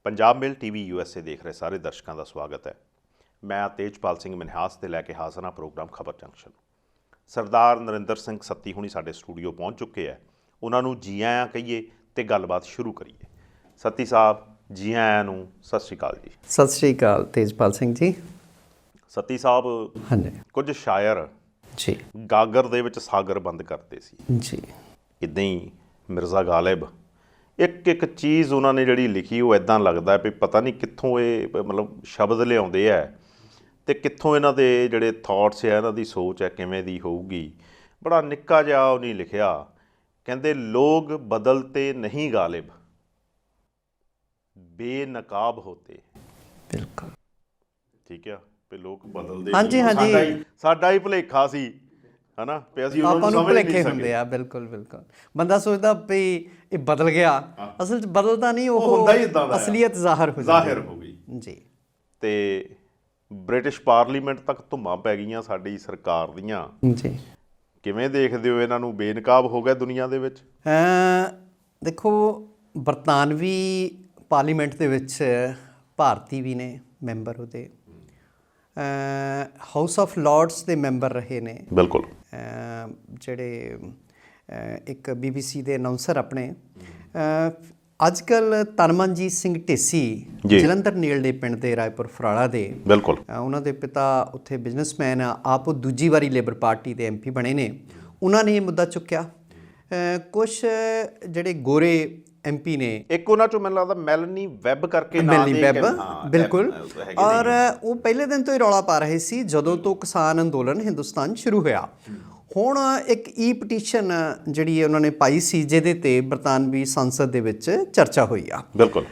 ਪੰਜਾਬ ਮੇਲ TV USA ਦੇਖ ਰਹੇ ਸਾਰੇ ਦਰਸ਼ਕਾਂ ਦਾ ਸਵਾਗਤ ਹੈ। ਮੈਂ ਤੇਜਪਾਲ ਸਿੰਘ ਮਨਹਾਸ ਤੇ ਲੈ ਕੇ ਹਾਜ਼ਰ ਹਾਂ ਪ੍ਰੋਗਰਾਮ ਖਬਰ ਜੰਕਸ਼ਨ। ਸਰਦਾਰ ਨਰਿੰਦਰ ਸਿੰਘ ਸੱਤੀ ਹੁਣੀ ਸਾਡੇ ਸਟੂਡੀਓ ਪਹੁੰਚ ਚੁੱਕੇ ਹੈ। ਉਹਨਾਂ ਨੂੰ ਜੀ ਆਇਆਂ ਕਹੀਏ ਤੇ ਗੱਲਬਾਤ ਸ਼ੁਰੂ ਕਰੀਏ। ਸੱਤੀ ਸਾਹਿਬ ਜੀ ਆਇਆਂ ਨੂੰ ਸਤਿ ਸ਼੍ਰੀ ਅਕਾਲ ਜੀ। ਸਤਿ ਸ਼੍ਰੀ ਅਕਾਲ ਤੇਜਪਾਲ ਸਿੰਘ ਜੀ। ਸੱਤੀ ਸਾਹਿਬ, ਹਾਂਜੀ ਕੁਝ ਸ਼ਾਇਰ ਜੀ ਗਾਗਰ ਦੇ ਵਿੱਚ ਸਾਗਰ ਬੰਦ ਕਰਦੇ ਸੀ ਜੀ। ਇੱਦਾਂ ਹੀ ਮਿਰਜ਼ਾ ਗਾਲਿਬ ਇੱਕ ਇੱਕ ਚੀਜ਼ ਉਹਨਾਂ ਨੇ ਜਿਹੜੀ ਲਿਖੀ ਉਹ ਇੱਦਾਂ ਲੱਗਦਾ ਵੀ ਪਤਾ ਨਹੀਂ ਕਿੱਥੋਂ ਇਹ ਮਤਲਬ ਸ਼ਬਦ ਲਿਆਉਂਦੇ ਹੈ ਅਤੇ ਕਿੱਥੋਂ ਇਹਨਾਂ ਦੇ ਜਿਹੜੇ ਥਾਟਸ ਆ, ਇਹਨਾਂ ਦੀ ਸੋਚ ਹੈ ਕਿਵੇਂ ਦੀ ਹੋਊਗੀ। ਬੜਾ ਨਿੱਕਾ ਜਿਹਾ ਉਹਨੇ ਲਿਖਿਆ, ਕਹਿੰਦੇ ਲੋਗ ਬਦਲਤੇ ਨਹੀਂ ਗਾਲਿਬ, ਬੇਨਕਾਬ ਹੋਤੇ। ਬਿਲਕੁਲ ਠੀਕ ਆ ਵੀ ਲੋਕ ਬਦਲਦੇ। ਹਾਂਜੀ ਹਾਂਜੀ, ਸਾਡਾ ਹੀ ਭੁਲੇਖਾ ਸੀ ਹੈ ਨਾ, ਵੀ ਅਸੀਂ ਆਪਾਂ ਨੂੰ ਭੁਲੇਖੇ ਹੁੰਦੇ ਆ। ਬਿਲਕੁਲ ਬਿਲਕੁਲ। ਬੰਦਾ ਸੋਚਦਾ ਵੀ ਇਹ ਬਦਲ ਗਿਆ, ਅਸਲ 'ਚ ਬਦਲਦਾ ਨਹੀਂ, ਉਹ ਅਸਲੀਅਤ ਜ਼ਾਹਰ ਹੋ ਗਈ ਜੀ। ਤੇ ਬ੍ਰਿਟਿਸ਼ ਪਾਰਲੀਮੈਂਟ ਤੱਕ ਧੁੰਮਾਂ ਪੈ ਗਈਆਂ ਸਾਡੀ ਸਰਕਾਰ ਦੀਆਂ ਜੀ। ਕਿਵੇਂ ਦੇਖਦੇ ਹੋ ਇਹਨਾਂ ਨੂੰ? ਬੇਨਕਾਬ ਹੋ ਗਿਆ ਦੁਨੀਆ ਦੇ ਵਿੱਚ। ਦੇਖੋ, ਬਰਤਾਨਵੀ ਪਾਰਲੀਮੈਂਟ ਦੇ ਵਿੱਚ ਭਾਰਤੀ ਵੀ ਨੇ ਮੈਂਬਰ, ਉਹਦੇ ਹਾਊਸ ਆਫ ਲਾਰਡਸ ਦੇ ਮੈਂਬਰ ਰਹੇ ਨੇ। ਬਿਲਕੁਲ। ਜਿਹੜੇ ਇੱਕ BBC ਦੇ ਅਨਾਊਂਸਰ ਆਪਣੇ ਅੱਜ ਕੱਲ੍ਹ ਤਨਮਨਜੀਤ ਸਿੰਘ ਢੇਸੀ ਜਲੰਧਰ ਨੇੜਲੇ ਪਿੰਡ ਦੇ ਰਾਏਪੁਰ ਫਰਾਲਾ ਦੇ। ਬਿਲਕੁਲ। ਉਹਨਾਂ ਦੇ ਪਿਤਾ ਉੱਥੇ ਬਿਜ਼ਨਸਮੈਨ ਆ, ਆਪ ਉਹ ਦੂਜੀ ਵਾਰੀ ਲੇਬਰ ਪਾਰਟੀ ਦੇ MP ਬਣੇ ਨੇ। ਉਹਨਾਂ ਨੇ ਇਹ ਮੁੱਦਾ ਚੁੱਕਿਆ। ਕੁਛ ਜਿਹੜੇ ਗੋਰੇ MP ਨੇ, ਇੱਕ ਉਹਨਾਂ ਚੋਂ ਮੈਨੂੰ ਲੱਗਦਾ ਮੈਲਨੀ ਵੈਬ ਕਰਕੇ ਮੈਲਨੀ ਵੈਬ, ਬਿਲਕੁਲ। ਔਰ ਉਹ ਪਹਿਲੇ ਦਿਨ ਤੋਂ ਹੀ ਰੌਲਾ ਪਾ ਰਹੇ ਸੀ ਜਦੋਂ ਤੋਂ ਕਿਸਾਨ ਅੰਦੋਲਨ ਹਿੰਦੁਸਤਾਨ ਸ਼ੁਰੂ ਹੋਇਆ। ਹੁਣ ਇੱਕ ਪਟੀਸ਼ਨ ਜਿਹੜੀ ਉਹਨਾਂ ਨੇ ਪਾਈ ਸੀ, ਜਿਹਦੇ ਤੇ ਬਰਤਾਨਵੀ ਸੰਸਦ ਦੇ ਵਿੱਚ ਚਰਚਾ ਹੋਈ ਆ। ਬਿਲਕੁਲ।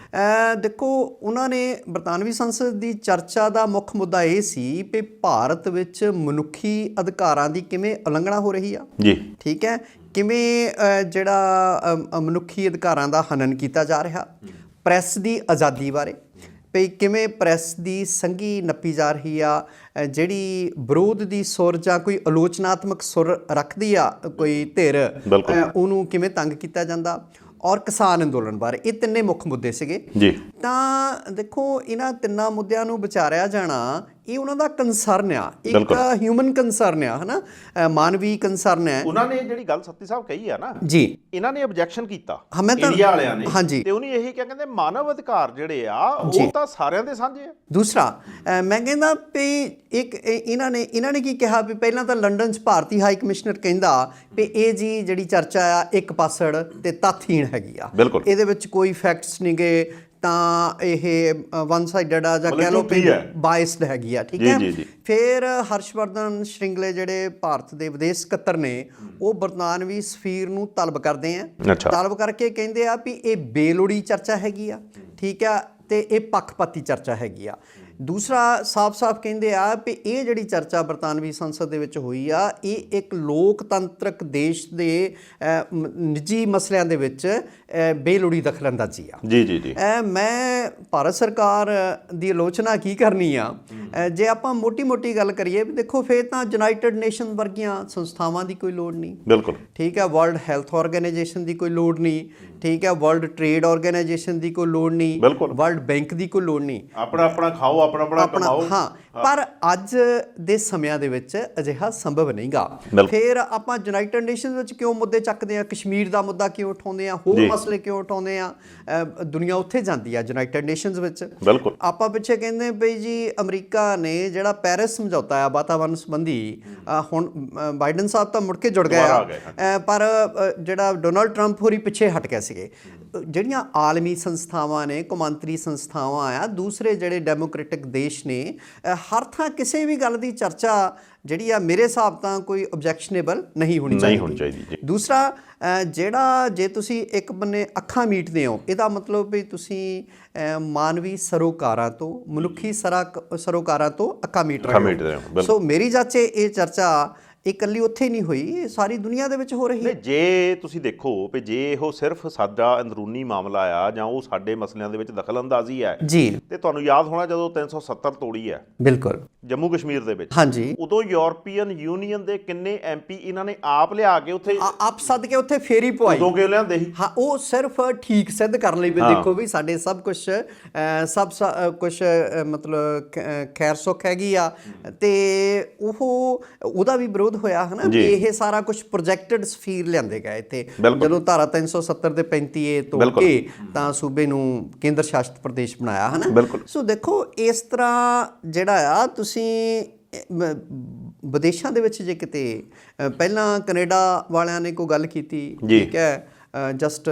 ਦੇਖੋ, ਉਹਨਾਂ ਨੇ ਬਰਤਾਨਵੀ ਸੰਸਦ ਦੀ ਚਰਚਾ ਦਾ ਮੁੱਖ ਮੁੱਦਾ ਇਹ ਸੀ ਕਿ ਭਾਰਤ ਵਿੱਚ ਮਨੁੱਖੀ ਅਧਿਕਾਰਾਂ ਦੀ ਕਿਵੇਂ ਉਲੰਘਣਾ ਹੋ ਰਹੀ ਆ ਜੀ। ਠੀਕ ਹੈ, ਕਿਵੇਂ ਜਿਹੜਾ ਮਨੁੱਖੀ ਅਧਿਕਾਰਾਂ ਦਾ ਹਨਨ ਕੀਤਾ ਜਾ ਰਿਹਾ, ਪ੍ਰੈਸ ਦੀ ਆਜ਼ਾਦੀ ਬਾਰੇ, ਵੀ ਕਿਵੇਂ ਪ੍ਰੈਸ ਦੀ ਸੰਘੀ ਨੱਪੀ ਜਾ ਰਹੀ ਆ, ਜਿਹੜੀ ਵਿਰੋਧ ਦੀ ਸੁਰ ਜਾਂ ਕੋਈ ਆਲੋਚਨਾਤਮਕ ਸੁਰ ਰੱਖਦੀ ਆ ਕੋਈ ਧਿਰ, ਉਹਨੂੰ ਕਿਵੇਂ ਤੰਗ ਕੀਤਾ ਜਾਂਦਾ, ਔਰ ਕਿਸਾਨ ਅੰਦੋਲਨ ਬਾਰੇ। ਇਹ ਤਿੰਨੇ ਮੁੱਖ ਮੁੱਦੇ ਸੀਗੇ ਜੀ। ਤਾਂ ਦੇਖੋ, ਇਹਨਾਂ ਤਿੰਨਾਂ ਮੁੱਦਿਆਂ ਨੂੰ ਵਿਚਾਰਿਆ ਜਾਣਾ ਇਹ ਉਹਨਾਂ ਦਾ ਕੰਸਰਨ ਆ, ਇੱਕ ਹਿਊਮਨ ਕੰਸਰਨ ਆ, ਹੈ ਨਾ, ਮਾਨਵੀ ਕੰਸਰਨ ਹੈ। ਉਹਨਾਂ ਨੇ ਜਿਹੜੀ ਗੱਲ ਸੱਤੀ ਸਾਹਿਬ ਕਹੀ ਆ ਨਾ ਜੀ, ਇਹਨਾਂ ਨੇ ਆਬਜੈਕਸ਼ਨ ਕੀਤਾ ਇੰਡੀਆ ਵਾਲਿਆਂ ਨੇ। ਹਾਂਜੀ। ਤੇ ਉਹਨੇ ਇਹੀ ਕਿਹਾ, ਕਹਿੰਦੇ ਮਾਨਵ ਅਧਿਕਾਰ ਜਿਹੜੇ ਆ ਉਹ ਤਾਂ ਸਾਰਿਆਂ ਦੇ ਸਾਂਝੇ ਆ। ਦੂਸਰਾ, ਮੈਂ ਕਹਿੰਦਾ ਵੀ ਇੱਕ ਇਹਨਾਂ ਨੇ ਕੀ ਕਿਹਾ ਵੀ ਪਹਿਲਾਂ ਤਾਂ ਲੰਡਨ 'ਚ ਭਾਰਤੀ ਹਾਈ ਕਮਿਸ਼ਨਰ ਕਹਿੰਦਾ ਵੀ ਇਹ ਜੀ ਜਿਹੜੀ ਚਰਚਾ ਆ ਇੱਕ ਪਾਸੜ ਤੇ ਤੱਥਹੀਣ ਹੈਗੀ ਆ, ਇਹਦੇ ਵਿੱਚ ਕੋਈ ਫੈਕਟਸ ਨਹੀਂ ਗੇ, ਤਾਂ ਇਹ ਵਨ ਸਾਈਡਡ ਆ ਜਾਂ ਕਹਿ ਲਓ ਵੀ ਬਾਇਸਡ ਹੈਗੀ ਆ। ਠੀਕ ਹੈ। ਫਿਰ ਹਰਸ਼ਵਰਧਨ ਸ਼੍ਰਿੰਗਲੇ ਜਿਹੜੇ ਭਾਰਤ ਦੇ ਵਿਦੇਸ਼ ਸਕੱਤਰ ਨੇ, ਉਹ ਬਰਤਾਨਵੀ ਸਫੀਰ ਨੂੰ ਤਲਬ ਕਰਦੇ ਆ। ਤਲਬ ਕਰਕੇ ਕਹਿੰਦੇ ਆ ਵੀ ਇਹ ਬੇਲੋੜੀ ਚਰਚਾ ਹੈਗੀ ਆ। ਠੀਕ ਆ, ਤੇ ਇਹ ਪੱਖਪਾਤੀ ਚਰਚਾ ਹੈਗੀ ਆ। ਦੂਸਰਾ, ਸਾਫ਼-ਸਾਫ਼ ਕਹਿੰਦੇ ਆ ਵੀ ਇਹ ਜਿਹੜੀ ਚਰਚਾ ਬਰਤਾਨਵੀ ਸੰਸਦ ਦੇ ਵਿੱਚ ਹੋਈ ਆ, ਇਹ ਇੱਕ ਲੋਕਤੰਤਰਕ ਦੇਸ਼ ਦੇ ਨਿੱਜੀ ਮਸਲਿਆਂ ਦੇ ਵਿੱਚ ਬੇਲੋੜੀ ਦਖਲਅੰਦਾਜ਼ੀ ਆ। ਜੀ ਜੀ ਜੀ। ਮੈਂ ਭਾਰਤ ਸਰਕਾਰ ਦੀ ਆਲੋਚਨਾ ਕੀ ਕਰਨੀ ਆ, ਜੇ ਆਪਾਂ ਮੋਟੀ ਗੱਲ ਕਰੀਏ, ਦੇਖੋ ਫਿਰ ਤਾਂ ਯੂਨਾਈਟਿਡ ਨੇਸ਼ਨ ਵਰਗੀਆਂ ਸੰਸਥਾਵਾਂ ਦੀ ਕੋਈ ਲੋੜ ਨਹੀਂ। ਬਿਲਕੁਲ। ਠੀਕ ਹੈ। ਵਰਲਡ ਹੈਲਥ ਆਰਗੇਨਾਈਜੇਸ਼ਨ ਦੀ ਕੋਈ ਲੋੜ ਨਹੀਂ। ਠੀਕ ਹੈ। ਵਰਲਡ ਟ੍ਰੇਡ ਆਰਗੇਨਾਈਜੇਸ਼ਨ ਦੀ ਕੋਈ ਲੋੜ ਨਹੀਂ। ਵਰਲਡ ਬੈਂਕ ਦੀ ਕੋਈ ਲੋੜ ਨਹੀਂ। ਆਪਣਾ ਖਾਓ, ਆਪਣਾ ਕਮਾਓ। ਹਾਂ, ਪਰ ਅੱਜ ਦੇ ਸਮਿਆਂ ਦੇ ਵਿੱਚ ਅਜਿਹਾ ਸੰਭਵ ਨਹੀਂਗਾ। ਫਿਰ ਆਪਾਂ ਯੂਨਾਈਟਿਡ ਨੇਸ਼ਨ ਵਿੱਚ ਕਿਉਂ ਮੁੱਦੇ ਚੱਕਦੇ ਆ? ਕਸ਼ਮੀਰ ਦਾ ਮੁੱਦਾ ਕਿਉਂ ਉਠਾਉਂਦੇ ਆ? ਹੋਰ ਮਸਲੇ ਕਿਉਂ ਉਠਾਉਂਦੇ ਆ? ਦੁਨੀਆ ਉੱਥੇ ਜਾਂਦੀ ਆ ਯੂਨਾਈਟਿਡ ਨੇਸ਼ਨਸ ਵਿੱਚ। ਬਿਲਕੁਲ। ਆਪਾਂ ਪਿੱਛੇ ਕਹਿੰਦੇ ਬਈ ਜੀ ਅਮਰੀਕਾ ਨੇ ਜਿਹੜਾ ਪੈਰਿਸ ਸਮਝੌਤਾ ਆ ਵਾਤਾਵਰਨ ਸੰਬੰਧੀ, ਹੁਣ ਬਾਈਡਨ ਸਾਹਿਬ ਤਾਂ ਮੁੜ ਕੇ ਜੁੜ ਗਏ ਆ, ਪਰ ਜਿਹੜਾ ਡੋਨਾਲਡ ਟਰੰਪ ਹੋਰੀ ਪਿੱਛੇ ਹਟ ਗਏ ਸੀਗੇ। ਜਿਹੜੀਆਂ ਆਲਮੀ ਸੰਸਥਾਵਾਂ ਨੇ, ਕੌਮਾਂਤਰੀ ਸੰਸਥਾਵਾਂ ਆ, ਦੂਸਰੇ ਜਿਹੜੇ ਡੈਮੋਕ੍ਰੈਟਿਕ ਦੇਸ਼ ਨੇ, ਹਰ ਥਾਂ ਕਿਸੇ ਵੀ ਗੱਲ ਦੀ ਚਰਚਾ ਜਿਹੜੀ ਆ ਮੇਰੇ ਹਿਸਾਬ ਤਾਂ ਕੋਈ ਓਬਜੈਕਸ਼ਨੇਬਲ ਨਹੀਂ ਹੋਣੀ ਚਾਹੀਦੀ। ਦੂਸਰਾ, ਜਿਹੜਾ ਜੇ ਤੁਸੀਂ ਇੱਕ ਬੰਨੇ ਅੱਖਾਂ ਮੀਟਦੇ ਹੋ, ਇਹਦਾ ਮਤਲਬ ਵੀ ਤੁਸੀਂ ਮਾਨਵੀ ਸਰੋਕਾਰਾਂ ਤੋਂ, ਮਨੁੱਖੀ ਸਰੋਕਾਰਾਂ ਤੋਂ ਅੱਖਾਂ ਮੀਟ ਰਹੇ ਹੋ। ਸੋ ਮੇਰੀ ਜਾਚੇ ਇਹ ਚਰਚਾ ਇਹ ਇਕੱਲੀ ਉੱਥੇ ਨਹੀਂ ਹੋਈ, ਇਹ ਸਾਰੀ ਦੁਨੀਆ ਦੇ ਵਿੱਚ ਹੋ ਰਹੀ ਹੈ। ਨਹੀਂ, ਜੇ ਤੁਸੀਂ ਦੇਖੋ ਵੀ ਜੇ ਇਹੋ ਸਿਰਫ ਸਾਡਾ ਅੰਦਰੂਨੀ ਮਾਮਲਾ ਆ ਜਾਂ ਉਹ ਸਾਡੇ ਮਸਲਿਆਂ ਦੇ ਵਿੱਚ ਦਖਲਅੰਦਾਜ਼ੀ ਹੈ ਜੀ, ਤੇ ਤੁਹਾਨੂੰ ਯਾਦ ਹੋਣਾ ਜਦੋਂ 370 ਤੋੜੀ ਹੈ ਬਿਲਕੁਲ ਜੰਮੂ ਕਸ਼ਮੀਰ ਦੇ ਵਿੱਚ, ਹਾਂਜੀ, ਉਦੋਂ ਯੂਰਪੀਅਨ ਯੂਨੀਅਨ ਦੇ ਕਿੰਨੇ ਐਮਪੀ ਇਹਨਾਂ ਨੇ ਆਪ ਲਿਆ ਕੇ ਉੱਥੇ ਆਪ ਸੱਦ ਕੇ ਉੱਥੇ ਫੇਰੀ ਪਵਾਈ। ਉਦੋਂ ਕਿਉਂ ਲਿਆਂਦੇ ਸੀ? ਹਾਂ, ਉਹ ਸਿਰਫ ਠੀਕ ਸਿੱਧ ਕਰਨ ਲਈ ਵੀ ਦੇਖੋ ਵੀ ਸਾਡੇ ਸਭ ਕੁਝ ਮਤਲਬ ਖੈਰ ਸੁੱਖ ਹੈਗੀ ਆ, ਤੇ ਉਹਦਾ ਵੀ ਵਿਰੋਧ ਹੋਇਆ ਹੈ ਨਾ ਵੀ ਇਹ ਸਾਰਾ ਕੁਝ ਪ੍ਰੋਜੈਕਟਡ ਸਫੀਰ ਲਿਆਂਦੇ ਗਏ ਇੱਥੇ। ਜਦੋਂ ਧਾਰਾ 370 ਦੇ 35A ਤੋੜ ਕੇ ਤਾਂ ਸੂਬੇ ਨੂੰ ਕੇਂਦਰ ਸ਼ਾਸਿਤ ਪ੍ਰਦੇਸ਼ ਬਣਾਇਆ ਹੈ ਨਾ। ਸੋ ਦੇਖੋ ਇਸ ਤਰ੍ਹਾਂ ਜਿਹੜਾ ਆ ਤੁਸੀਂ ਵਿਦੇਸ਼ਾਂ ਦੇ ਵਿੱਚ ਜੇ ਕਿਤੇ ਪਹਿਲਾਂ ਕੈਨੇਡਾ ਵਾਲਿਆਂ ਨੇ ਕੋਈ ਗੱਲ ਕੀਤੀ, ਠੀਕ ਹੈ, ਜਸਟ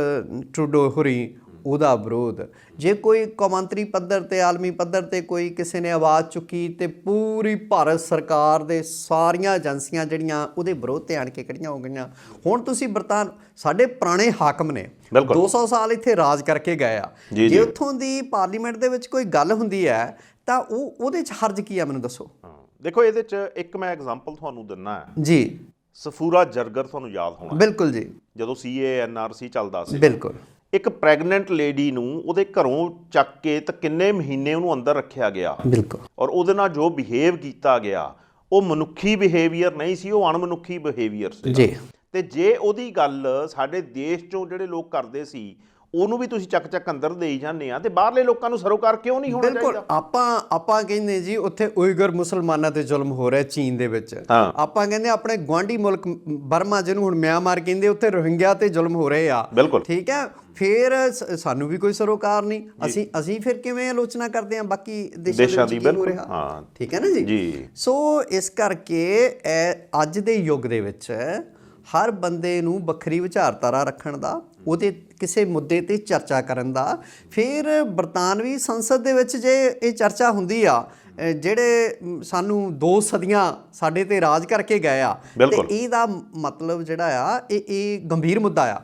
ਟਰੂਡੋ ਹੋਰੀ, ਉਹਦਾ ਵਿਰੋਧ, ਜੇ ਕੋਈ ਕੌਮਾਂਤਰੀ ਪੱਧਰ ਤੇ ਆਲਮੀ ਪੱਧਰ ਤੇ ਕੋਈ ਕਿਸੇ ਨੇ ਆਵਾਜ਼ ਚੁੱਕੀ ਤੇ ਪੂਰੀ ਭਾਰਤ ਸਰਕਾਰ ਦੇ ਸਾਰੀਆਂ ਏਜੰਸੀਆਂ ਜਿਹੜੀਆਂ ਉਹਦੇ ਵਿਰੋਧ ਤੇ ਆਣ ਕੇ ਖੜੀਆਂ ਹੋ ਗਈਆਂ। ਹੁਣ ਤੁਸੀਂ ਸਾਡੇ ਪੁਰਾਣੇ ਹਾਕਮ ਨੇ 200 ਸਾਲ ਇੱਥੇ ਰਾਜ ਕਰਕੇ ਗਏ ਆ, ਜੇ ਉੱਥੋਂ ਦੀ ਪਾਰਲੀਮੈਂਟ ਦੇ ਵਿੱਚ ਕੋਈ ਗੱਲ ਹੁੰਦੀ ਹੈ ਤਾਂ ਉਹਦੇ 'ਚ ਹਰਜ ਕੀ ਆ, ਮੈਨੂੰ ਦੱਸੋ। ਦੇਖੋ ਇਹਦੇ 'ਚ ਇੱਕ ਮੈਂ ਐਗਜ਼ਾਮਪਲ ਤੁਹਾਨੂੰ ਦਿੰਨਾ ਹੈ ਜੀ। ਸਫੂਰਾ ਜਰਗਰ ਤੁਹਾਨੂੰ ਯਾਦ ਹੋਣਾ। ਬਿਲਕੁਲ ਜੀ। ਜਦੋਂ CA-NRC ਚੱਲਦਾ ਸੀ, ਬਿਲਕੁਲ, ਇੱਕ ਪ੍ਰੈਗਨੈਂਟ ਲੇਡੀ ਨੂੰ ਉਹਦੇ ਘਰੋਂ ਚੱਕ ਕੇ ਤਾਂ ਕਿੰਨੇ ਮਹੀਨੇ ਉਹਨੂੰ ਅੰਦਰ ਰੱਖਿਆ ਗਿਆ। ਬਿਲਕੁਲ। ਔਰ ਉਹਦੇ ਨਾਲ ਜੋ ਬਿਹੇਵ ਕੀਤਾ ਗਿਆ ਉਹ ਮਨੁੱਖੀ ਬਿਹੇਵੀਅਰ ਨਹੀਂ ਸੀ, ਉਹ ਅਣਮਨੁੱਖੀ ਬਿਹੇਵੀਅਰ ਸੀ ਜੀ। ਤੇ ਜੇ ਉਹਦੀ ਗੱਲ ਸਾਡੇ ਦੇਸ਼ 'ਚੋਂ ਜਿਹੜੇ ਲੋਕ ਕਰਦੇ ਸੀ ਉਹਨੂੰ ਵੀ ਤੁਸੀਂ ਚੱਕ ਅੰਦਰ ਦੇਈ ਜਾਂਦੇ ਆ, ਤੇ ਬਾਹਰਲੇ ਲੋਕਾਂ ਨੂੰ ਸਰੋਕਾਰ ਕਿਉਂ ਨਹੀਂ ਹੋਣਾ ਚਾਹੀਦਾ? ਆਪਾਂ ਕਹਿੰਦੇ ਜੀ ਉੱਥੇ ਉਈਗਰ ਮੁਸਲਮਾਨਾਂ ਤੇ ਜ਼ੁਲਮ ਹੋ ਰਿਹਾ ਚੀਨ ਦੇ ਵਿੱਚ। ਆਪਾਂ ਕਹਿੰਦੇ ਆਪਣੇ ਗੁਆਂਢੀ ਮੁਲਕ ਬਰਮਾ, ਜਿਹਨੂੰ ਹੁਣ ਮਿਆਂਮਾਰ ਕਹਿੰਦੇ, ਉੱਥੇ ਰੋਹਿੰਗਿਆ ਤੇ ਜ਼ੁਲਮ ਹੋ ਰਹੇ ਆ। ਠੀਕ ਹੈ, ਫਿਰ ਸਾਨੂੰ ਵੀ ਕੋਈ ਸਰੋਕਾਰ ਨਹੀਂ, ਅਸੀਂ ਫਿਰ ਕਿਵੇਂ ਆਲੋਚਨਾ ਕਰਦੇ ਹਾਂ ਬਾਕੀ ਦੇਸ਼ਾਂ ਦੀ? ਹੋ ਰਿਹਾ, ਠੀਕ ਹੈ ਨਾ ਜੀ। ਸੋ ਇਸ ਕਰਕੇ ਅੱਜ ਦੇ ਯੁੱਗ ਦੇ ਵਿੱਚ ਹਰ ਬੰਦੇ ਨੂੰ ਵੱਖਰੀ ਵਿਚਾਰਧਾਰਾ ਰੱਖਣ ਦਾ, ਉਹਦੇ ਕਿਸੇ ਮੁੱਦੇ ਤੇ ਚਰਚਾ ਕਰਨ ਦਾ। ਫਿਰ ਬਰਤਾਨਵੀ ਸੰਸਦ ਦੇ ਵਿੱਚ ਜੇ ਇਹ ਚਰਚਾ ਹੁੰਦੀ ਆ, ਜਿਹੜੇ ਸਾਨੂੰ 2 ਸਦੀਆਂ ਸਾਡੇ ਤੇ ਰਾਜ ਕਰਕੇ ਗਏ ਆ, ਤੇ ਇਹਦਾ ਮਤਲਬ ਜਿਹੜਾ ਆ ਇਹ ਗੰਭੀਰ ਮੁੱਦਾ ਆ।